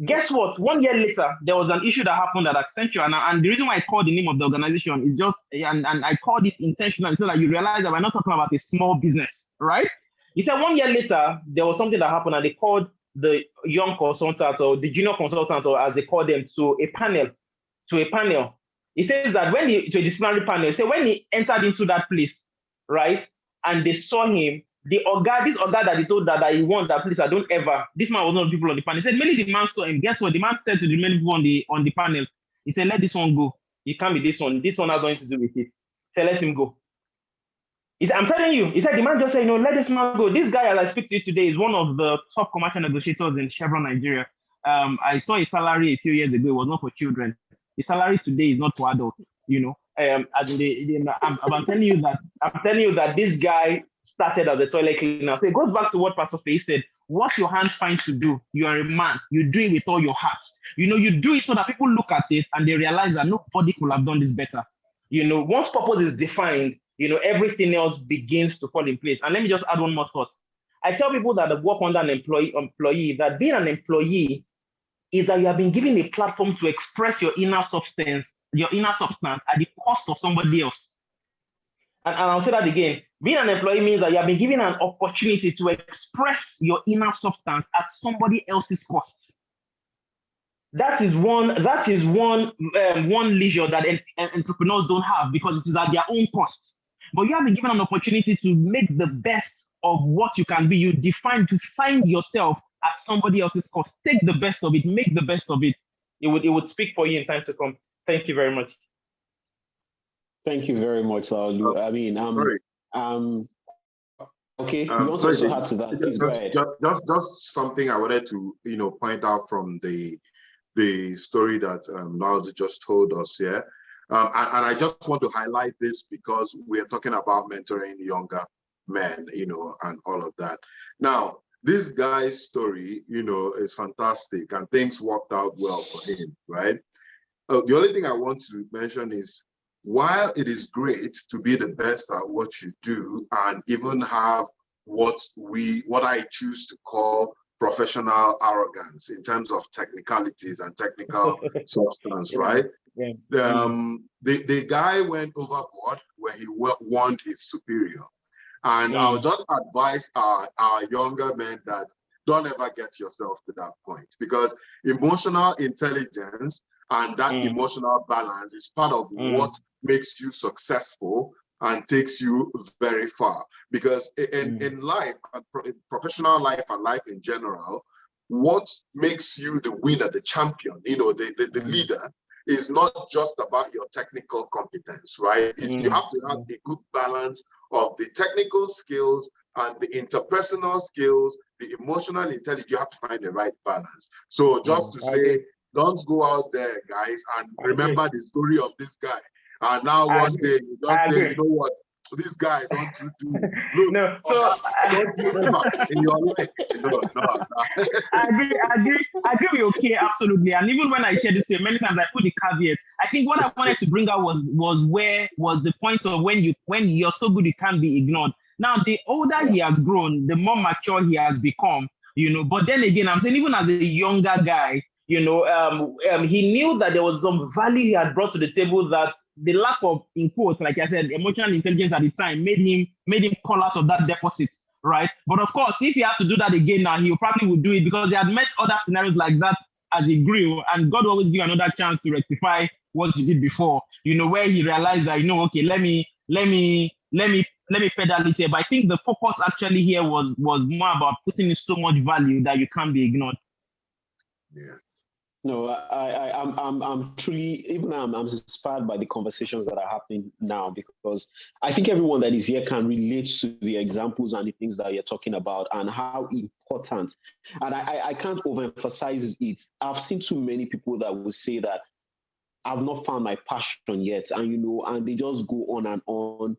Guess what? 1 year later, there was an issue that happened at Accenture, and the reason why I called the name of the organization is just, and I called it intentional so that you realize that we're not talking about a small business, right? He said 1 year later, there was something that happened, and they called the young consultants or the junior consultants, or as they call them, to a panel. He says that to a disciplinary panel, he said when he entered into that place, right, and they saw him, this Oga that he told that he won that place, this man was not the people on the panel. He said, mainly the man saw him. Guess what? The man said to the many people on the panel, he said, let this one go. It can't be this one. This one has nothing to do with it. He said, let him go. He said, I'm telling you, he said, the man just said, let this man go. This guy, as I speak to you today, is one of the top commercial negotiators in Chevron, Nigeria. I saw his salary a few years ago. It was not for children. The salary today is not for adults, I'm telling you that this guy started as a toilet cleaner. So it goes back to what Pastor Faye said. What your hands find to do, you are a man. You do it with all your heart. You do it so that people look at it and they realize that nobody could have done this better. Once purpose is defined, everything else begins to fall in place. And let me just add one more thought. I tell people that work under an employee, that being an employee is that you have been given a platform to express your inner substance at the cost of somebody else. And I'll say that again. Being an employee means that you have been given an opportunity to express your inner substance at somebody else's cost. That is one leisure that entrepreneurs don't have, because it is at their own cost. But you have been given an opportunity to make the best of what you can be. You define to find yourself at somebody else's cost. Take the best of it, make the best of it. It would speak for you in time to come. Thank you very much. Thank you very much, Laolu. I mean, okay. You also add to that. Please go ahead. Just something I wanted to point out from the story that Laolu just told us here. And I just want to highlight this because we are talking about mentoring younger men, and all of that. Now, this guy's story, is fantastic, and things worked out well for him, right? The only thing I want to mention is, while it is great to be the best at what you do and even have what I choose to call professional arrogance in terms of technicalities and technical substance, right? Yeah. The guy went overboard when he warned his superior. And I'll just advise our younger men that don't ever get yourself to that point, because emotional intelligence and that emotional balance is part of what makes you successful and takes you very far. Because in life, in professional life and life in general, what makes you the winner, the champion, the leader, is not just about your technical competence, right? You have to have a good balance of the technical skills and the interpersonal skills, the emotional intelligence. You have to find the right balance. So just to say, don't go out there, guys, and remember the story of this guy. And now one day you just say, you know what, this guy don't do. Look, No, so don't do ever in your life. No. I agree with okay, absolutely. And even when I share this here, many times I put the caveat. I think what I wanted to bring out was the point of when you're so good you can't be ignored. Now, the older he has grown, the more mature he has become, But then again, I'm saying even as a younger guy, he knew that there was some value he had brought to the table that the lack of, in quotes, like I said, emotional intelligence at the time made him call out of that deposit, right? But of course, if he had to do that again now, he probably would do it because he had met other scenarios like that as he grew, and God always give another chance to rectify what he did before, where he realized that, okay, let me pedal it here. But I think the focus actually here was more about putting in so much value that you can't be ignored. Yeah. No, I'm truly, even I'm inspired by the conversations that are happening now, because I think everyone that is here can relate to the examples and the things that you're talking about and how important. And I can't overemphasize it. I've seen too many people that will say that I've not found my passion yet, and they just go on and on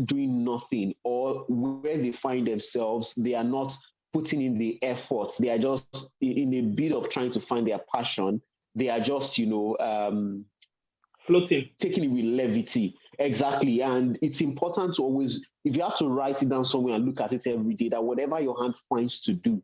doing nothing, or where they find themselves, they are not putting in the effort. They are just in a bit of trying to find their passion. They are just, floating, taking it with levity. Exactly. And it's important to always, if you have to write it down somewhere and look at it every day, that whatever your hand finds to do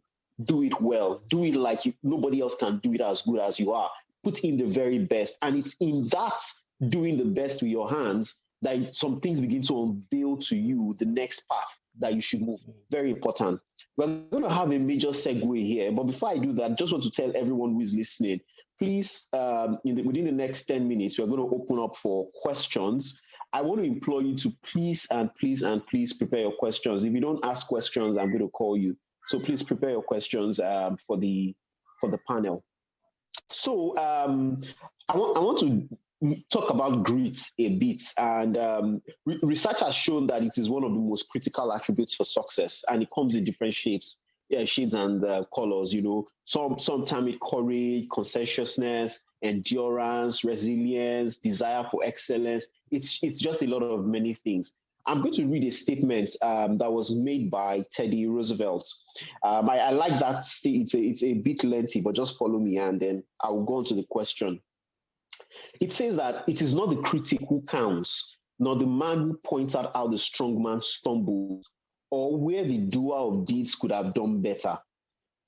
it well. Do it like nobody else can do it as good as you are. Put in the very best. And it's in that doing the best with your hands that some things begin to unveil to you the next path that you should move. Very important. We're going to have a major segue here. But before I do that, I just want to tell everyone who is listening, please, within the next 10 minutes, we're going to open up for questions. I want to implore you to please prepare your questions. If you don't ask questions, I'm going to call you. So please prepare your questions for the panel. So I want to talk about grit a bit, and research has shown that it is one of the most critical attributes for success, and it comes in different shades and colors. Some term it courage, conscientiousness, endurance, resilience, desire for excellence. It's just a lot of many things. I'm going to read a statement that was made by Teddy Roosevelt. I like that. It's a bit lengthy, but just follow me, and then I will go on to the question. It says that it is not the critic who counts, nor the man who points out how the strong man stumbled, or where the doer of deeds could have done better.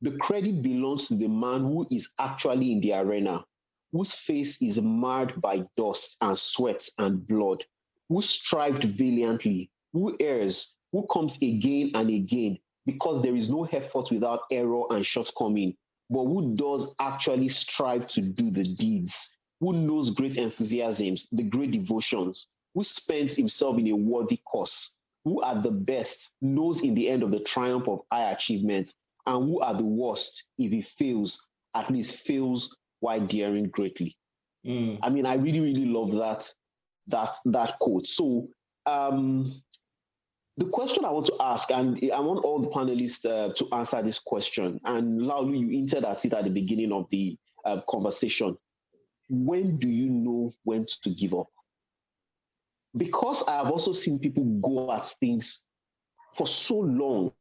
The credit belongs to the man who is actually in the arena, whose face is marred by dust and sweat and blood, who strived valiantly, who errs, who comes again and again, because there is no effort without error and shortcoming, but who does actually strive to do the deeds, who knows great enthusiasms, the great devotions, who spends himself in a worthy cause, who at the best knows in the end of the triumph of high achievement, and who at the worst, if he fails, at least fails while daring greatly. I mean, I really, really love that quote. So the question I want to ask, and I want all the panelists to answer this question, and Laulu, you hinted at it at the beginning of the conversation. When do you know when to give up? Because I have also seen people go at things for so long,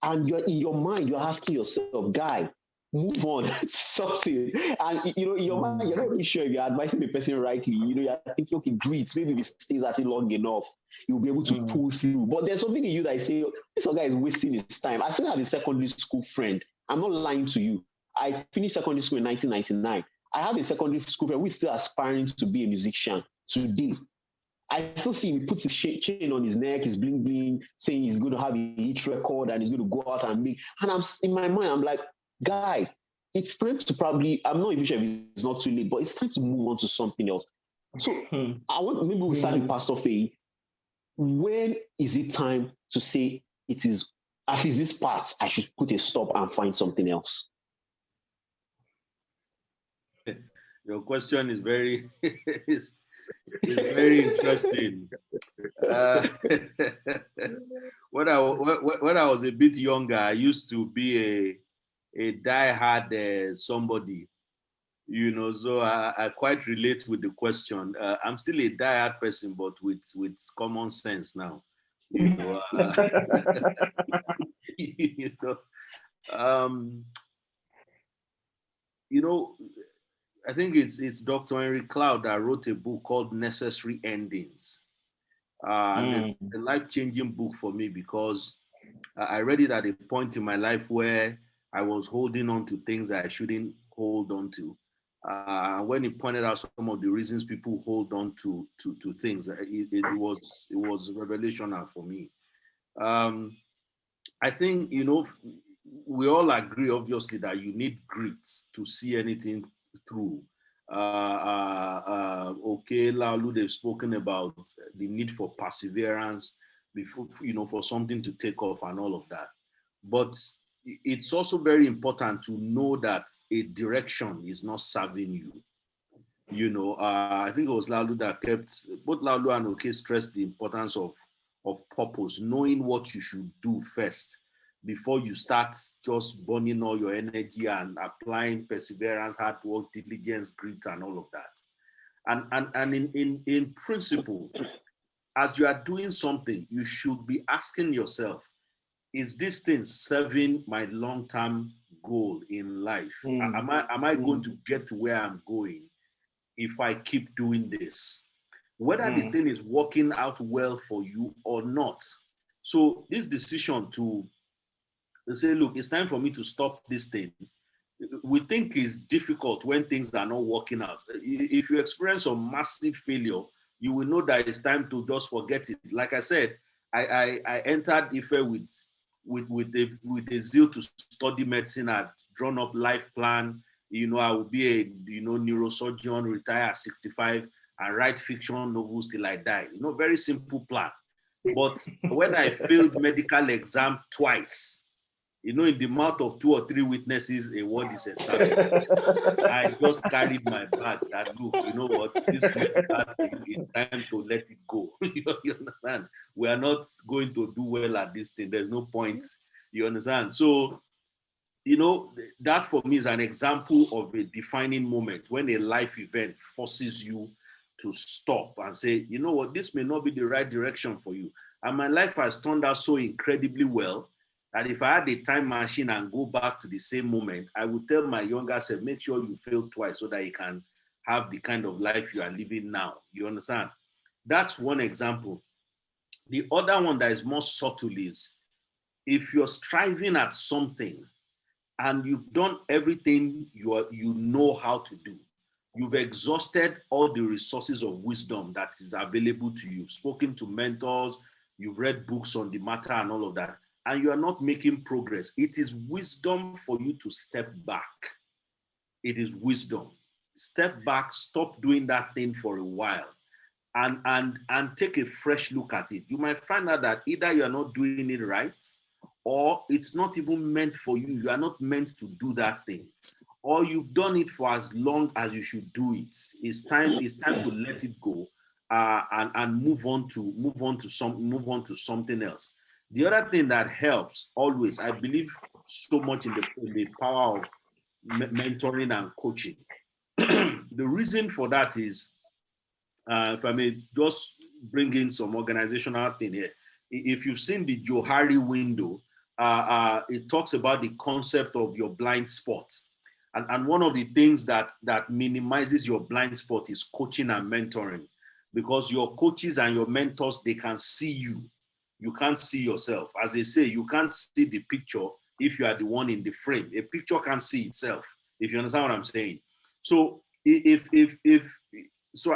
and you're in your mind, you're asking yourself, guy, move on to something. And in your mind, you're not really sure if you're advising the person rightly. You're thinking, okay, great, maybe if he stays at it long enough, you'll be able to pull through. But there's something in you that say, this guy is wasting his time. I still have a secondary school friend. I'm not lying to you. I finished secondary school in 1999. I have a secondary school friend who is still aspiring to be a musician today. I still see him, he puts his chain on his neck, his bling bling, saying he's going to have a hit record and he's going to go out and make. And I'm in my mind, I'm like, guy, it's time to probably, I'm not even sure if it's not too late, but it's time to move on to something else. So maybe we'll start with Pastor Faye. When is it time to say it is, at least this part, I should put a stop and find something else? Your question is very, is very interesting. When I was a bit younger, I used to be a diehard somebody. So I quite relate with the question. I'm still a diehard person, but with common sense now. You know, you know, um, I think it's Dr. Henry Cloud that wrote a book called Necessary Endings. And it's a life-changing book for me because I read it at a point in my life where I was holding on to things that I shouldn't hold on to. When he pointed out some of the reasons people hold on to things, it was revelational for me. I think, we all agree, obviously, that you need grit to see anything through. Okay, Laulu, they've spoken about the need for perseverance before, for something to take off and all of that. But it's also very important to know that a direction is not serving you. I think it was Laulu that kept, both Laulu and Oke stressed the importance of purpose, knowing what you should do first before you start just burning all your energy and applying perseverance, hard work, diligence, grit, and all of that. And in principle, as you are doing something, you should be asking yourself, is this thing serving my long-term goal in life? Am I going to get to where I'm going if I keep doing this? Whether the thing is working out well for you or not. So this decision to say, look, it's time for me to stop this thing, we think is difficult when things are not working out. If you experience a massive failure, you will know that it's time to just forget it. Like I said, I entered Ife with a zeal to study medicine. I'd drawn up life plan. I will be a neurosurgeon, retire at 65, and write fiction novels till I die. Very simple plan. But when I failed medical exam twice, in the mouth of 2 or 3 witnesses, a word is established. I just carried my bag that, look, you know what, this medical thing, it's time to let it go. You understand? We are not going to do well at this thing. There's no point. You understand? So, that for me is an example of a defining moment when a life event forces you to stop and say, you know what, this may not be the right direction for you. And my life has turned out so incredibly well that if I had a time machine and go back to the same moment, I would tell my younger self, make sure you fail twice so that you can have the kind of life you are living now. You understand? That's one example. The other one that is more subtle is, if you're striving at something and you've done everything you know how to do, you've exhausted all the resources of wisdom that is available to you, spoken to mentors, you've read books on the matter and all of that, and you are not making progress, it is wisdom for you to step back. It is wisdom. Step back, stop doing that thing for a while, and take a fresh look at it. You might find out that either you're not doing it right, or it's not even meant for you. You are not meant to do that thing. Or you've done it for as long as you should do it. It's time to let it go, and move on to something else. The other thing that helps always, I believe so much in the power of mentoring and coaching. The reason for that is, if I may just bring in some organizational thing here. If you've seen the Johari window, it talks about the concept of your blind spot. And one of the things that minimizes your blind spot is coaching and mentoring, because your coaches and your mentors, they can see you. You can't see yourself. As they say, you can't see the picture if you are the one in the frame. A picture can't see itself, if you understand what I'm saying. So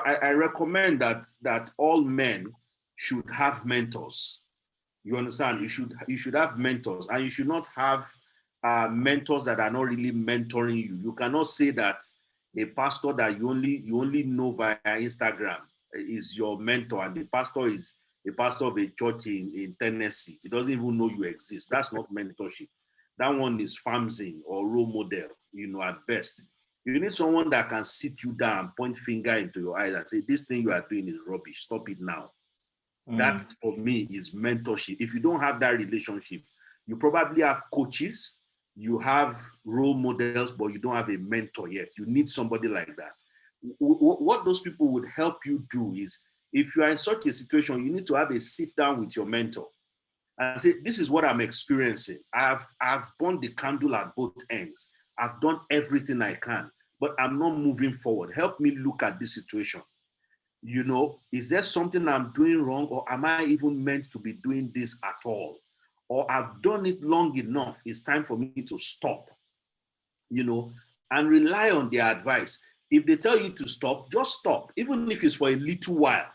I recommend that all men should have mentors. You understand? You should have mentors, and you should not have mentors that are not really mentoring you. You cannot say that a pastor that you only know via Instagram is your mentor, and the pastor is a pastor of a church in Tennessee. He doesn't even know you exist. That's not mentorship. That one is farming or role model, at best. You need someone that can sit you down, point finger into your eyes and say, this thing you are doing is rubbish. Stop it now. That, for me, is mentorship. If you don't have that relationship, you probably have coaches you have role models, but you don't have a mentor yet. You need somebody like that. What those people would help you do is, if you are in such a situation, you need to have a sit down with your mentor and say, this is what I'm experiencing. I've burned the candle at both ends. I've done everything I can, but I'm not moving forward. Help me look at this situation. You know, is there something I'm doing wrong, or am I even meant to be doing this at all? Or I've done it long enough. It's time for me to stop, you know, and rely on their advice. If they tell you to stop, just stop, even if it's for a little while.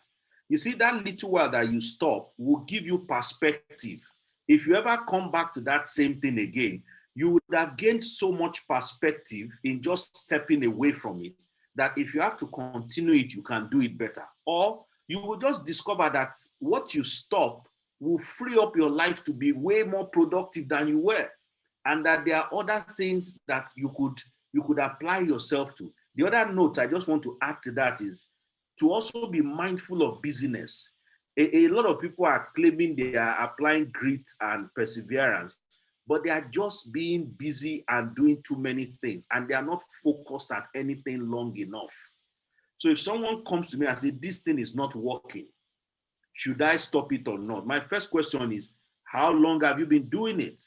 You see, that little while that you stop will give you perspective. If you ever come back to that same thing again, you would have gained so much perspective in just stepping away from it, that if you have to continue it, you can do it better. Or you will just discover that what you stop will free up your life to be way more productive than you were. And that there are other things that you could apply yourself to. The other note I just want to add to that is to also be mindful of busyness. A lot of people are claiming they are applying grit and perseverance, but they are just being busy and doing too many things, and they are not focused at anything long enough. So if someone comes to me and says, this thing is not working, should I stop it or not? My first question is, how long have you been doing it?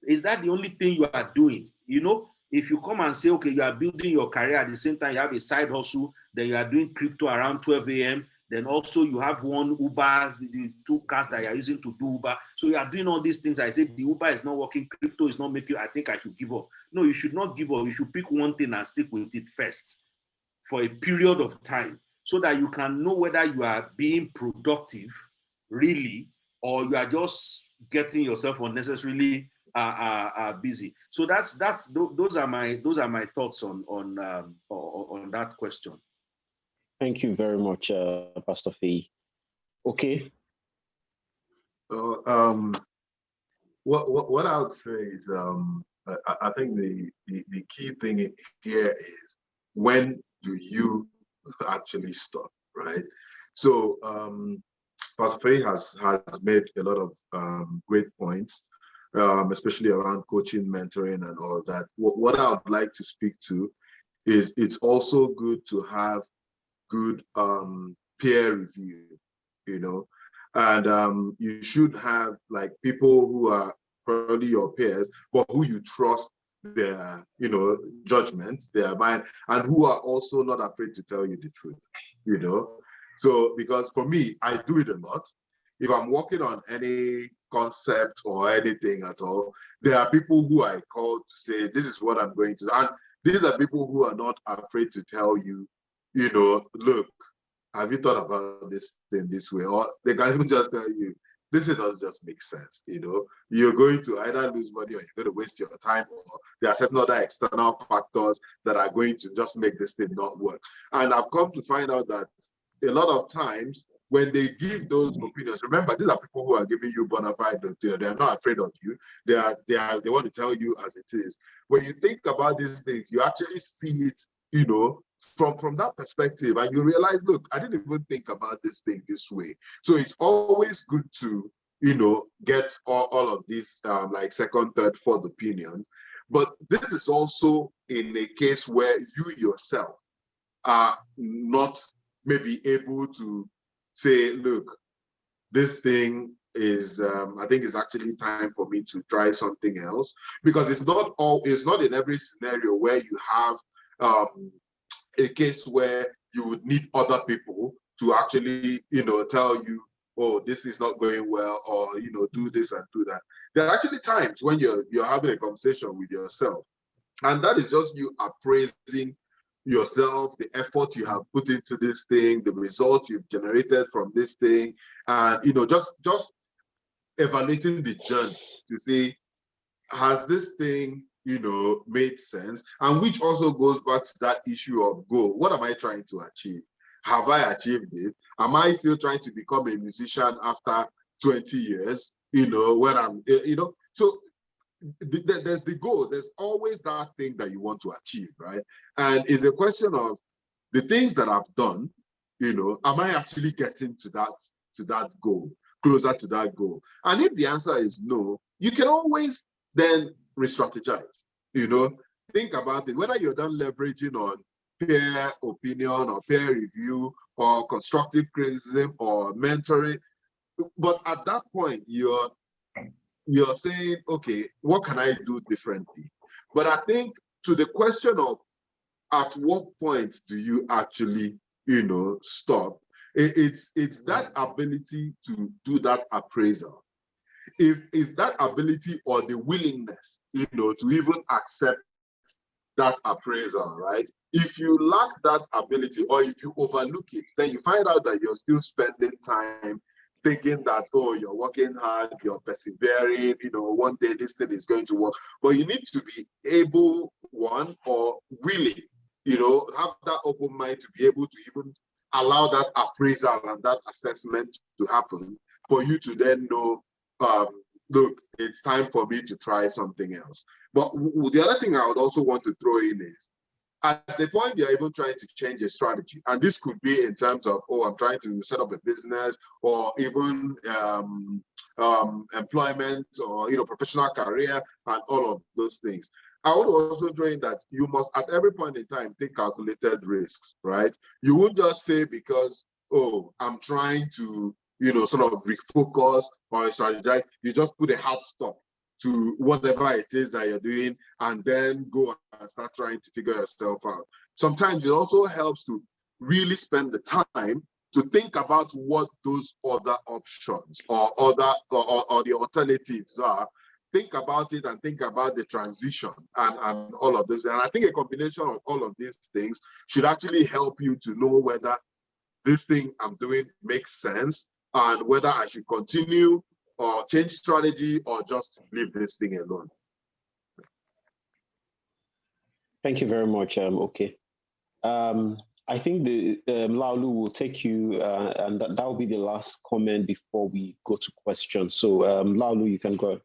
Is that the only thing you are doing? You know, if you come and say, okay, you are building your career at the same time, you have a side hustle, then you are doing crypto around 12 a.m., then also you have one Uber, the two cars that you are using to do Uber. So you are doing all these things. I said, the Uber is not working, crypto is not making, I think I should give up. No, you should not give up. You should pick one thing and stick with it first for a period of time, so that you can know whether you are being productive really, or you are just getting yourself unnecessarily busy. So those are my thoughts on that question. Thank you very much, Pastor Faye. Okay. What I would say is, I think the key thing here is, when do you actually stop, right? So Pastor Faye has made a lot of great points, especially around coaching, mentoring, and all of that. What I would like to speak to is, it's also good to have good peer review, you know, and you should have like people who are probably your peers, but who you trust their, you know, judgments, their mind, and who are also not afraid to tell you the truth, you know. So, because for me, I do it a lot. If I'm working on any concept or anything at all, there are people who I call to say, this is what I'm going to do. And these are people who are not afraid to tell you, you know, look, have you thought about this thing this way? Or they can even just tell you, this doesn't just make sense, you know. You're going to either lose money, or you're going to waste your time, or there are certain other external factors that are going to just make this thing not work. And I've come to find out that a lot of times when they give those opinions, remember, these are people who are giving you bona fide, they're not afraid of you. They want to tell you as it is. When you think about these things, you actually see it, you know, from that perspective, and you realize, look, I didn't even think about this thing this way. So it's always good to, you know, get all of these like second, third, fourth opinions. But this is also in a case where you yourself are not maybe able to say, look, this thing is I think it's actually time for me to try something else, because it's not in every scenario where you have a case where you would need other people to actually, you know, tell you, oh, this is not going well, or, you know, do this and do that. There are actually times when you're having a conversation with yourself, and that is just you appraising yourself, the effort you have put into this thing, the results you've generated from this thing, and, you know, just evaluating the journey to see, has this thing, you know, made sense? And which also goes back to that issue of goal. What am I trying to achieve? Have I achieved it? Am I still trying to become a musician after 20 years? You know, when I'm, you know, so there's the goal. There's always that thing that you want to achieve, right? And it's a question of the things that I've done, you know, am I actually getting to that goal, closer to that goal? And if the answer is no, you can always then re-strategize. think about it, whether you're done leveraging on peer opinion or peer review or constructive criticism or mentoring. But at that point, you're saying, okay, what can I do differently? But I think to the question of at what point do you actually, stop? It's that ability to do that appraisal. If it's that ability or the willingness, to even accept that appraisal, right? If you lack that ability or if you overlook it, then you find out that you're still spending time thinking that, oh, you're working hard, you're persevering, one day this thing is going to work. But you need to be able, one, or willing, have that open mind to be able to even allow that appraisal and that assessment to happen for you to then know, look, it's time for me to try something else. But the other thing I would also want to throw in is, at the point you're even trying to change a strategy, and this could be in terms of, oh, I'm trying to set up a business, or even employment, or professional career, and all of those things. I would also throw in that you must, at every point in time, take calculated risks, right? You won't just say because, oh, I'm trying to, sort of refocus or strategize, you just put a hard stop to whatever it is that you're doing and then go and start trying to figure yourself out. Sometimes it also helps to really spend the time to think about what those other options or the alternatives are. Think about it and think about the transition and all of this. And I think a combination of all of these things should actually help you to know whether this thing I'm doing makes sense and whether I should continue or change strategy or just leave this thing alone. Thank you very much. Okay. I think the Laulu will take you, and that will be the last comment before we go to questions. So Laulu, you can go.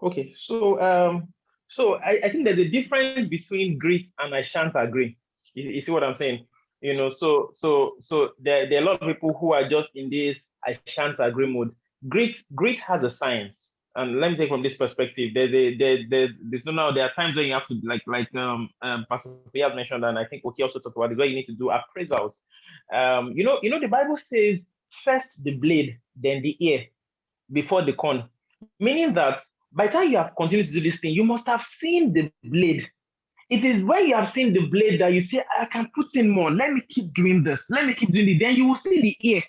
Okay, so I think there's a difference between grit and I shan't agree. You see what I'm saying? So there are a lot of people who are just in this I shan't agree mode. Grit has a science, and let me take from this perspective. There are times when you have to like Pastor Piaz mentioned, and I think Oki also talked about it, where you need to do appraisals. The Bible says first the blade, then the ear, before the corn, meaning that by the time you have continued to do this thing, you must have seen the blade. It is when you have seen the blade that you say, I can put in more. Let me keep doing this. Let me keep doing it. Then you will see the ear.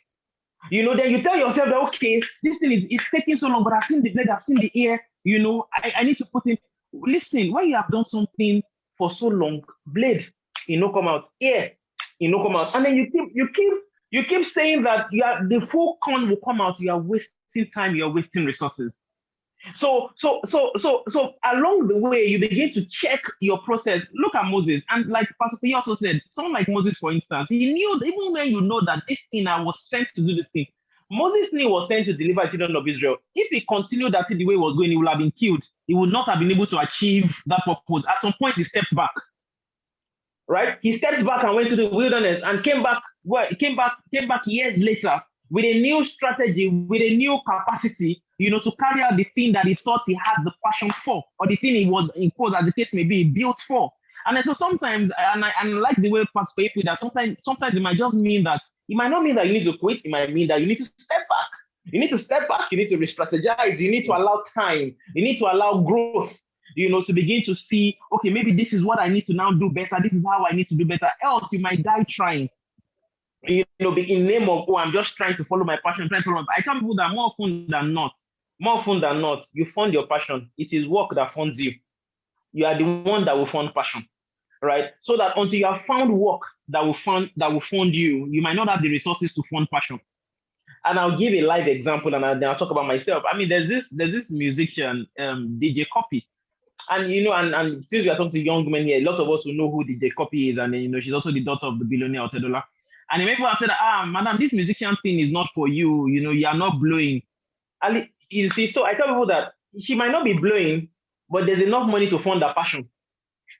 Then you tell yourself that, okay, this thing is taking so long, but I've seen the blade, I've seen the ear, I need to put in. Listen, when you have done something for so long, blade, come out, ear, come out. And then you keep saying that the full corn will come out, you are wasting time, you are wasting resources. So along the way, you begin to check your process. Look at Moses, and like Pastor P also said, someone like Moses, for instance, he knew, even when you know that this thing I was sent to do this thing, Moses knew he was sent to deliver the children of Israel. If he continued that the way he was going, he would have been killed. He would not have been able to achieve that purpose. At some point, he stepped back. Right? He stepped back and went to the wilderness and came back years later with a new strategy, with a new capacity, to carry out the thing that he thought he had the passion for, or the thing he was, imposed, as the case may be, built for. And so sometimes, and I like the way Pastor P put that, sometimes it might just mean that, it might not mean that you need to quit, it might mean that you need to step back. You need to step back, you need to re-strategize, you need to allow time, you need to allow growth, to begin to see, okay, maybe this is what I need to now do better, this is how I need to do better, else you might die trying. Be in name of, oh, I'm just trying to follow my passion, I tell people that more often than not, you fund your passion. It is work that funds you. You are the one that will fund passion, right? So that until you have found work that will fund you, you might not have the resources to fund passion. And I'll give a live example, and then I'll talk about myself. I mean, there's this musician, DJ Copy. And and since we are talking to young men here, lots of us will know who DJ Copy is, and then she's also the daughter of the billionaire Otedola. And people have said, madam, this musician thing is not for you. You are not blowing. And you see, so I tell people that she might not be blowing, but there's enough money to fund her passion.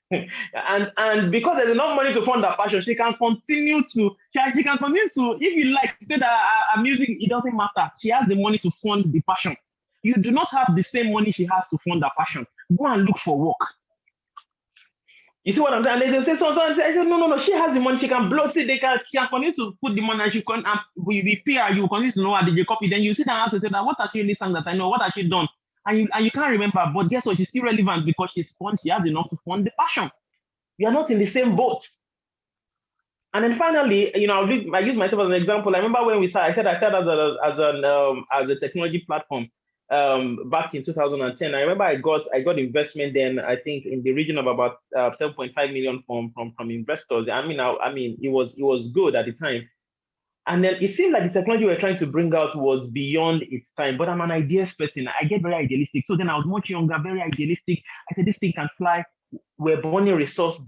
and because there's enough money to fund her passion, she can continue to, if you like, say that her music, it doesn't matter. She has the money to fund the passion. You do not have the same money she has to fund her passion. Go and look for work. You see what I'm saying? And they say, so I said, no, she has the money, she can blow, see, she can continue to put the money, and she can, we pay her, you continue to know her, they copy, then you sit down and ask yourself, that, what has she really sang that I know, what has she done? And you can't remember, but guess what, she's still relevant because she has enough to fund the passion. You are not in the same boat. And then finally, I use myself as an example. I remember when I started as a technology platform back in 2010. I remember I got investment then. I think in the region of about 7.5 million from investors. I mean, it was good at the time. And then it seemed like the technology we're trying to bring out was beyond its time. But I'm an ideas person. I get very idealistic. So then I was much younger, very idealistic. I said, this thing can fly. We're burning resource.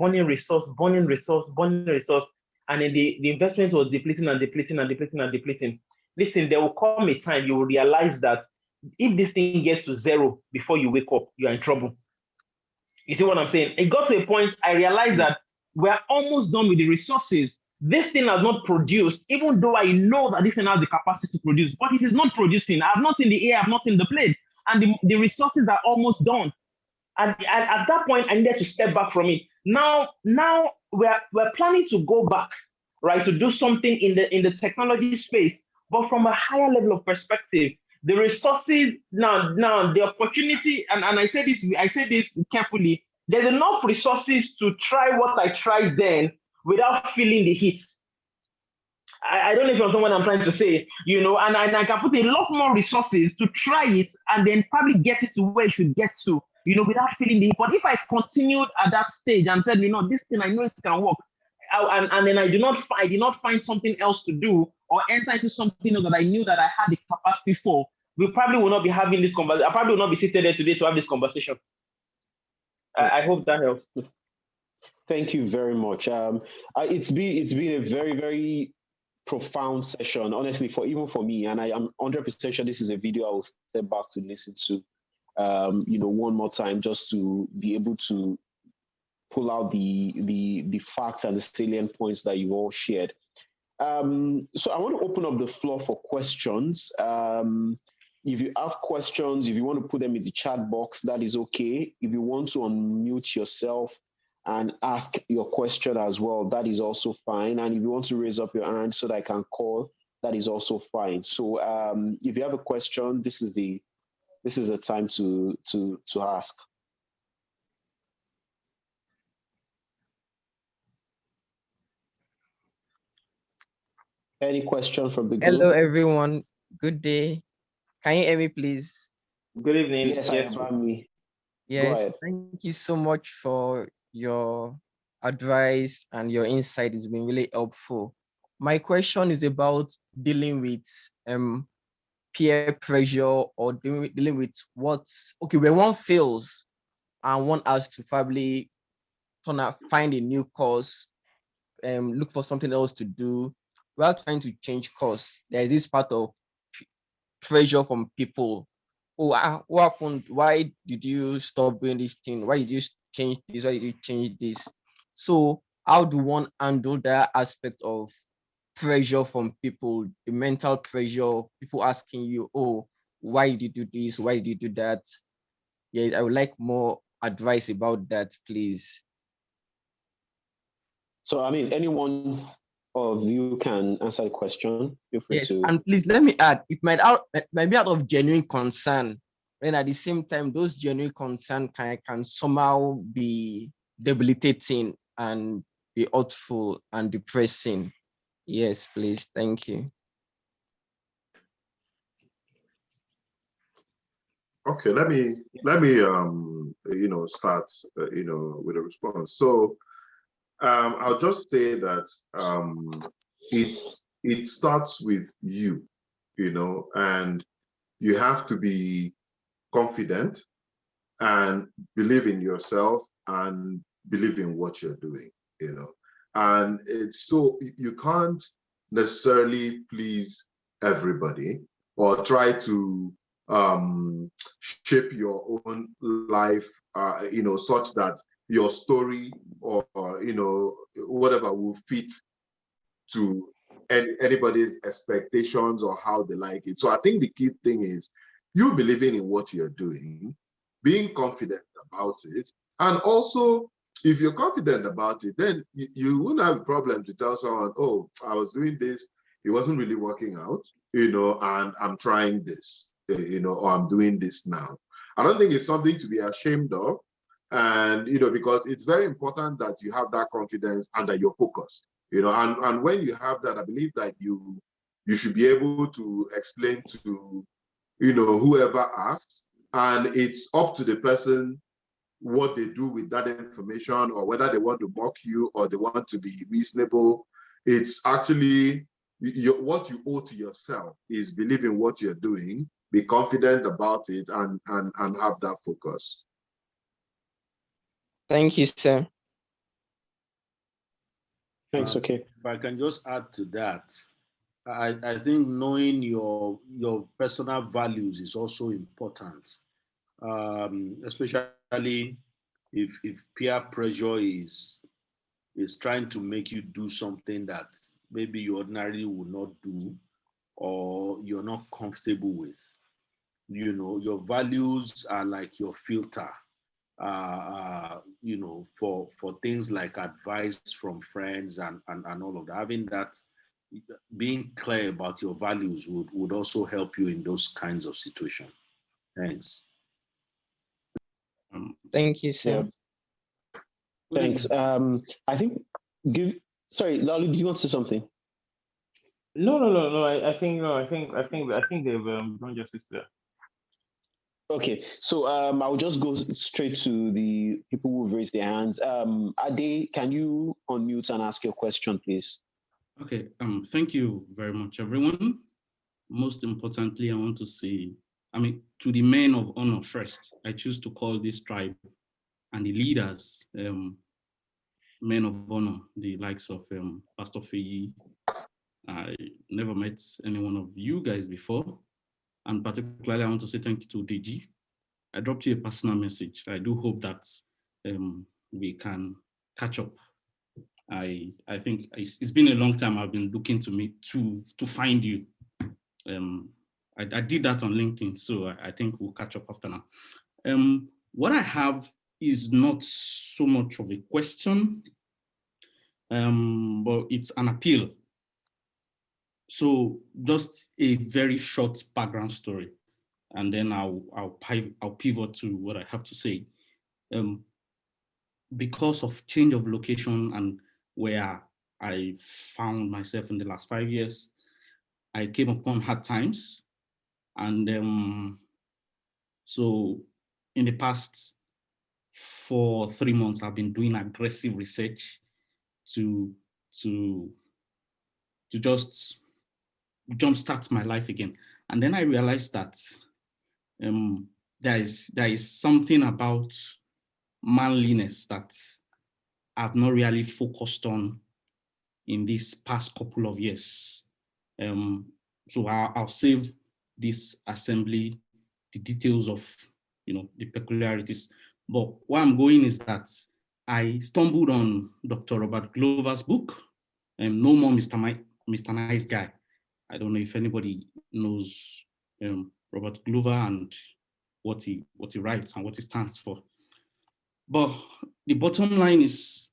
And then the investment was depleting. Listen, there will come a time you will realize that if this thing gets to zero before you wake up, you're in trouble. You see what I'm saying? It got to a point I realized that we're almost done with the resources. This thing has not produced, even though I know that this thing has the capacity to produce, but it is not producing. I've not seen the air, I've not seen the plate, and the resources are almost done. And at that point, I needed to step back from it. Now we're planning to go back, right, to do something in the technology space, but from a higher level of perspective. The resources now the opportunity, and I say this carefully. There's enough resources to try what I tried then without feeling the heat. I don't know if you understand what I'm trying to say, and I can put a lot more resources to try it and then probably get it to where it should get to, without feeling the heat. But if I continued at that stage and said, this thing, I know it can work, and then I did not find something else to do or enter into something else that I knew that I had the capacity for, we probably will not be having this conversation. I probably will not be seated there today to have this conversation. I hope that helps. Thank you very much. It's been a very, very profound session, honestly, even for me. And I am 100% sure this is a video I will step back to listen to, one more time, just to be able to pull out the facts and the salient points that you've all shared. So I want to open up the floor for questions. If you have questions, if you want to put them in the chat box, that is okay. If you want to unmute yourself and ask your question as well, that is also fine. And if you want to raise up your hand so that I can call, that is also fine. So if you have a question, this is the time to ask. Any questions from the group? Hello, everyone. Good day. Can you hear me, please? Good evening. Yes, I am me. Yes, thank you so much for your advice and your insight. It's been really helpful. My question is about dealing with peer pressure or dealing with when one fails and one has to probably find a new course, look for something else to do. While trying to change course, there is this part of pressure from people. Oh, what happened? Why did you stop doing this thing? Why did you change this? Why did you change this? So how do one handle that aspect of pressure from people, the mental pressure of people asking you, oh, why did you do this? Why did you do that? Yeah, I would like more advice about that, please. So, I mean, anyone of you can answer the question. Feel free Yes, to... and please let me add, it might be out of genuine concern. And at the same time, those genuine concern can somehow be debilitating and be hurtful and depressing. Yes, please. Thank you. Okay, let me start with a response. So I'll just say that it starts with you, and you have to be confident and believe in yourself and believe in what you're doing, and it's so you can't necessarily please everybody or try to shape your own life, such that your story or whatever will fit to anybody's expectations or how they like it. So I think the key thing is you believing in what you're doing, being confident about it, and also, if you're confident about it, then you won't have a problem to tell someone, oh, I was doing this, it wasn't really working out, and I'm trying this, or I'm doing this now. I don't think it's something to be ashamed of. And, because it's very important that you have that confidence and that you're focused, and when you have that, I believe that you should be able to explain to, whoever asks, and it's up to the person what they do with that information, or whether they want to mock you or they want to be reasonable. It's actually what you owe to yourself is believe in what you're doing, be confident about it, and have that focus. Thank you, sir. Thanks. Okay. If I can just add to that, I think knowing your personal values is also important, especially if peer pressure is trying to make you do something that maybe you ordinarily would not do, or you're not comfortable with. Your values are like your filter, for things like advice from friends and all of that. Having that, being clear about your values would also help you in those kinds of situations. Thanks. Thank you, sir. Yeah. Thanks. I think sorry, Lalu, do you want to say something? No. I think they've done justice there. Okay, so I will just go straight to the people who've raised their hands. Ade, can you unmute and ask your question, please? Okay, thank you very much, everyone. Most importantly, I want to say, to the men of honor first, I choose to call this tribe and the leaders, men of honor, the likes of Pastor Feyi. I never met any one of you guys before. And particularly, I want to say thank you to Deji. I dropped you a personal message. I do hope that we can catch up. I think it's been a long time I've been looking to find you. I did that on LinkedIn, so I think we'll catch up after now. What I have is not so much of a question, but it's an appeal. So just a very short background story, and then I'll pivot to what I have to say. Because of change of location and where I found myself in the last 5 years, I came upon hard times. And so in the past 3 months, I've been doing aggressive research to just jumpstart my life again. And then I realized that there is something about manliness that I've not really focused on in these past couple of years. So I'll save this assembly the details of the peculiarities. But where I'm going is that I stumbled on Dr. Robert Glover's book, No More Mr. Nice Guy. I don't know if anybody knows Robert Glover and what he writes and what he stands for. But the bottom line is,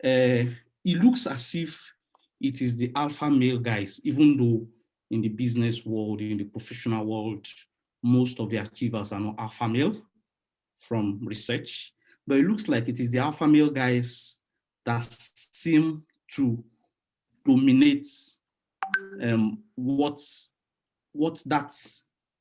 it looks as if it is the alpha male guys, even though in the business world, in the professional world, most of the achievers are not alpha male from research, but it looks like it is the alpha male guys that seem to dominate what that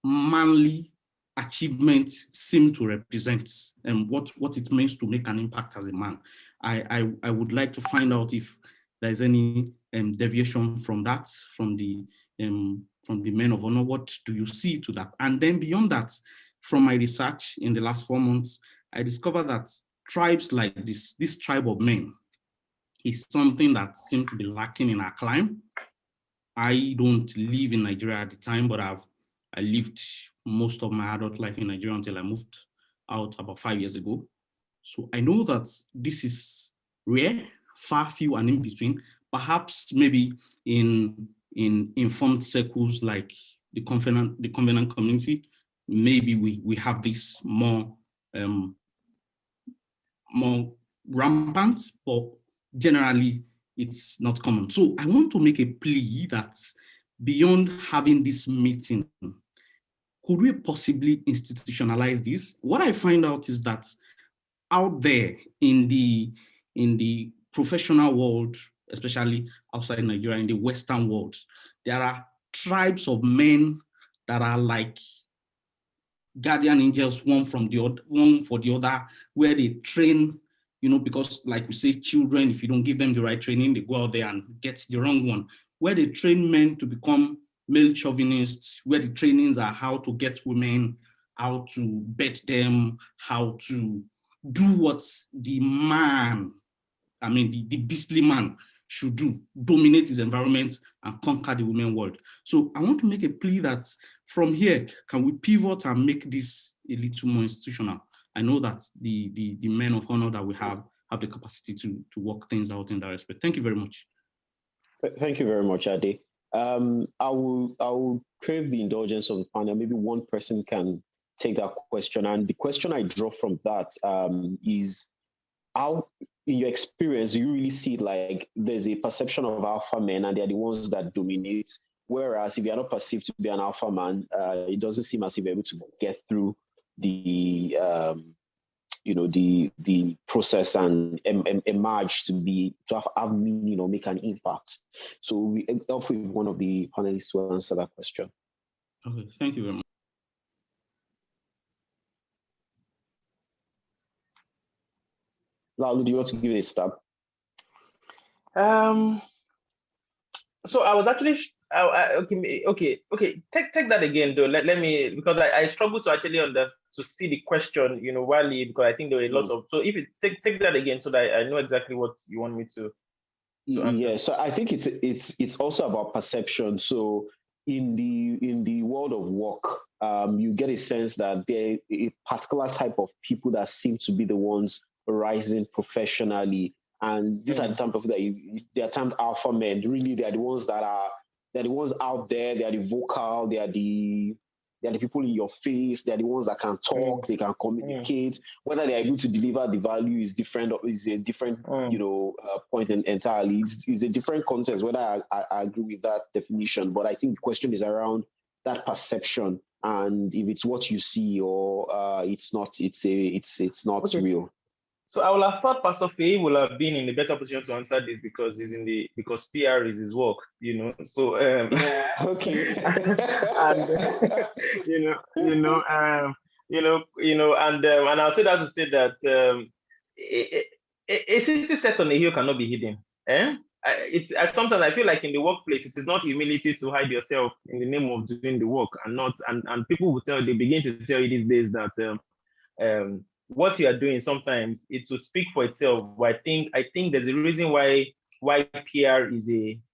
manly achievement seem to represent, and what it means to make an impact as a man. I would like to find out if there's any deviation from that, from the men of honor. What do you see to that? And then beyond that, from my research in the last 4 months, I discovered that tribes like this tribe of men is something that seems to be lacking in our climb. I don't live in Nigeria at the time, but I lived most of my adult life in Nigeria until I moved out about 5 years ago. So I know that this is rare, far, few, and in between. Perhaps maybe in informed circles like the Covenant community, maybe we have this more rampant, but generally it's not common. So I want to make a plea that beyond having this meeting, could we possibly institutionalize this? What I find out is that out there in the professional world, especially outside Nigeria, in the Western world, there are tribes of men that are like guardian angels, one for the other, where they train, because like we say, children, if you don't give them the right training, they go out there and get the wrong one. Where they train men to become male chauvinists, where the trainings are how to get women, how to bet them, how to do what the man, the beastly man should do, dominate his environment and conquer the women world. So I want to make a plea that from here, can we pivot and make this a little more institutional? I know that the men of honor that we have the capacity to work things out in that respect. Thank you very much. Thank you very much, Ade. I will crave the indulgence of the panel. Maybe one person can take that question. And the question I draw from that is, how, in your experience, do you really see it like there's a perception of alpha men and they're the ones that dominate? Whereas if you're not perceived to be an alpha man, it doesn't seem as if you're able to get through the the process and emerge to have meaning or make an impact. So we offer one of the panelists to answer that question. Okay, thank you very much. Lalu, do you want to give it a stab? So I was actually okay. Take that again, though. Let me, because I struggle to actually to see the question, Wally, because I think there were lots of. So if you take that again, so that I know exactly what you want me to answer. Yeah. So I think it's also about perception. So in the world of work, you get a sense that there a particular type of people that seem to be the ones rising professionally. And these are the type of people they are termed alpha men. Really, they are the ones they're the ones out there. They are the vocal. They are the people in your face. They're the ones that can talk. They can communicate. Whether they are able to deliver the value is different. Is a different point entirely. It's a different context. Whether I agree with that definition, but I think the question is around that perception and if it's what you see or it's not. It's not real. So I would have thought Pastor Faye will have been in a better position to answer this because because PR is his work, So yeah, okay. And and I'll say that to say that a city set on a hill cannot be hidden. Sometimes I feel like in the workplace it is not humility to hide yourself in the name of doing the work and people will begin to tell you these days that what you are doing sometimes it will speak for itself. But I think there's a reason why PR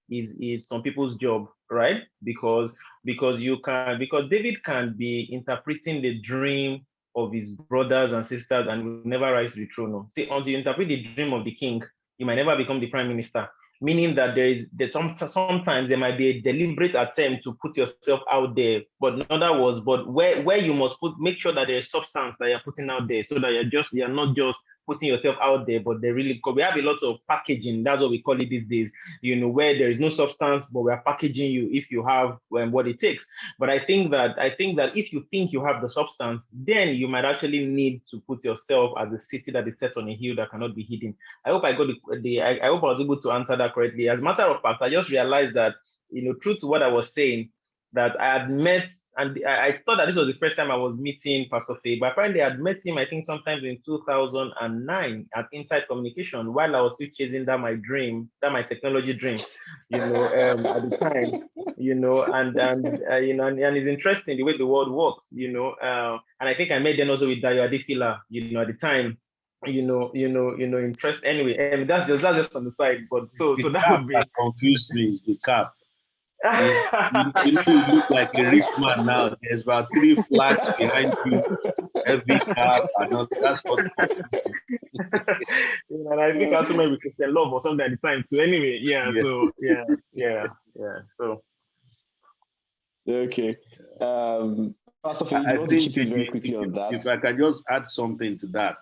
is some people's job, right? Because David can be interpreting the dream of his brothers and sisters and will never rise to the throne. See, until you interpret the dream of the king, you might never become the prime minister. Meaning that sometimes there might be a deliberate attempt to put yourself out there, but in other words, where you must make sure that there's substance that you're putting out there, so that you're not just putting yourself out there, but we have a lot of packaging. That's what we call it these days. Where there is no substance, but we are packaging you if you have what it takes. But I think that if you think you have the substance, then you might actually need to put yourself as a city that is set on a hill that cannot be hidden. I hope I got I hope I was able to answer that correctly. As a matter of fact, I just realized that true to what I was saying, that I had met. And I thought that this was the first time I was meeting Pastor Faye, but apparently I had met him, I think, sometimes in 2009 at Insight Communication while I was still chasing my technology dream, at the time, and it's interesting the way the world works, and I think I met them also with Dayo Adefila, at the time. Interest anyway, and that's just on the side, but so that would be confused me is the cap. You look like a rich man now. There's about 3 flats behind you, heavy cap, and all. That's what. And I think I also met with Christian Love or something at the time too. Anyway, yeah. So yeah. So okay. Pastor Faye, I think very quickly on that. If I can just add something to that,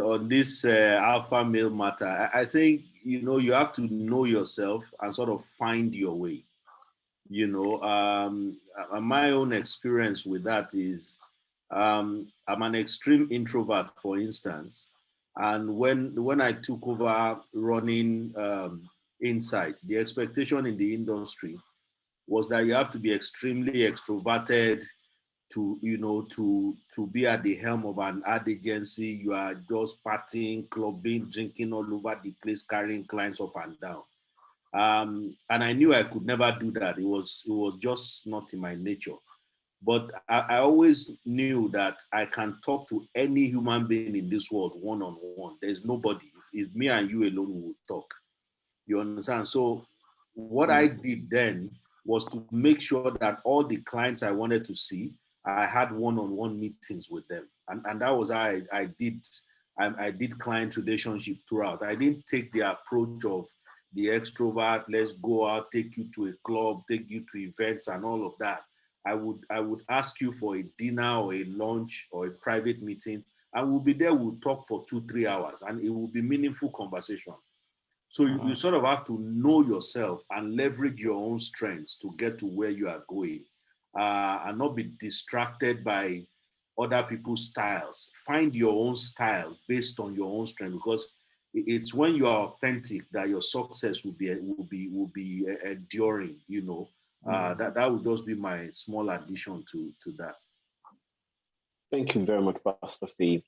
on this alpha male matter, I think, you have to know yourself and sort of find your way. My own experience with that is I'm an extreme introvert, for instance. And when I took over running Insight, the expectation in the industry was that you have to be extremely extroverted to be at the helm of an ad agency. You are just partying, clubbing, drinking all over the place, carrying clients up and down. And I knew I could never do that. It was just not in my nature. But I always knew that I can talk to any human being in this world one-on-one. There's nobody. It's me and you alone who will talk. You understand? So what I did then was to make sure that all the clients I wanted to see, I had one-on-one meetings with them. And that was how I did client relationship throughout. I didn't take the approach of the extrovert, let's go out, take you to a club, take you to events and all of that. I would ask you for a dinner or a lunch or a private meeting, and we'll be there, we'll talk for 2-3 hours, and it will be meaningful conversation. So you sort of have to know yourself and leverage your own strengths to get to where you are going, and not be distracted by other people's styles. Find your own style based on your own strength, because it's when you are authentic that your success will be enduring. That would just be my small addition to that. Thank you very much, Pastor Faye.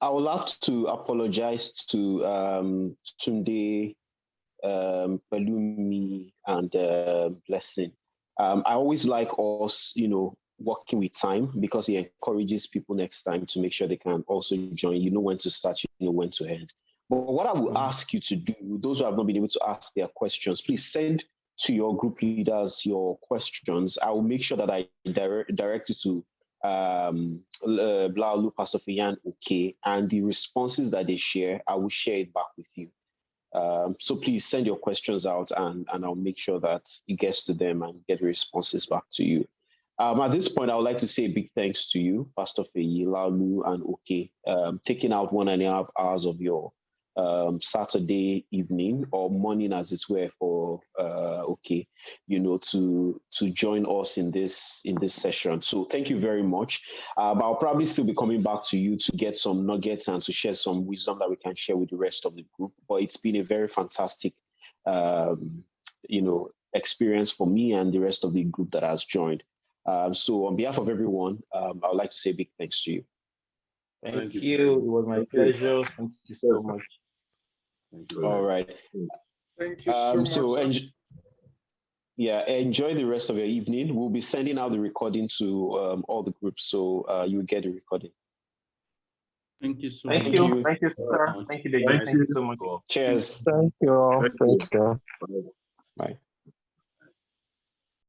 I would like to apologize to Tunde, Palumi, and Blessing. I always like us, working with time, because it encourages people next time to make sure they can also join. You know when to start, you know when to end. But what I will ask you to do, those who have not been able to ask their questions, please send to your group leaders your questions. I will make sure that I direct you to Blaulu, Pastor Fiyan, okay, and the responses that they share, I will share it back with you. So please send your questions out, and I'll make sure that it gets to them and get the responses back to you. At this point, I would like to say a big thanks to you, Pastor Faye, Laulu, and OK, taking out 1.5 hours of your Saturday evening or morning, as it were, for OK, to join us in this session. So thank you very much. But I'll probably still be coming back to you to get some nuggets and to share some wisdom that we can share with the rest of the group. But it's been a very fantastic, experience for me and the rest of the group that has joined. So on behalf of everyone, I would like to say big thanks to you. Thank you. It was my pleasure. Thank you so much. Thank you. All right. Thank you so much. Enjoy the rest of your evening. We'll be sending out the recording to all the groups, so you'll get the recording. Thank you so much. Thank you. Thank you, sir. Thank you, Deji. Thank you so much. Cheers. Thank you. Thank you. Bye.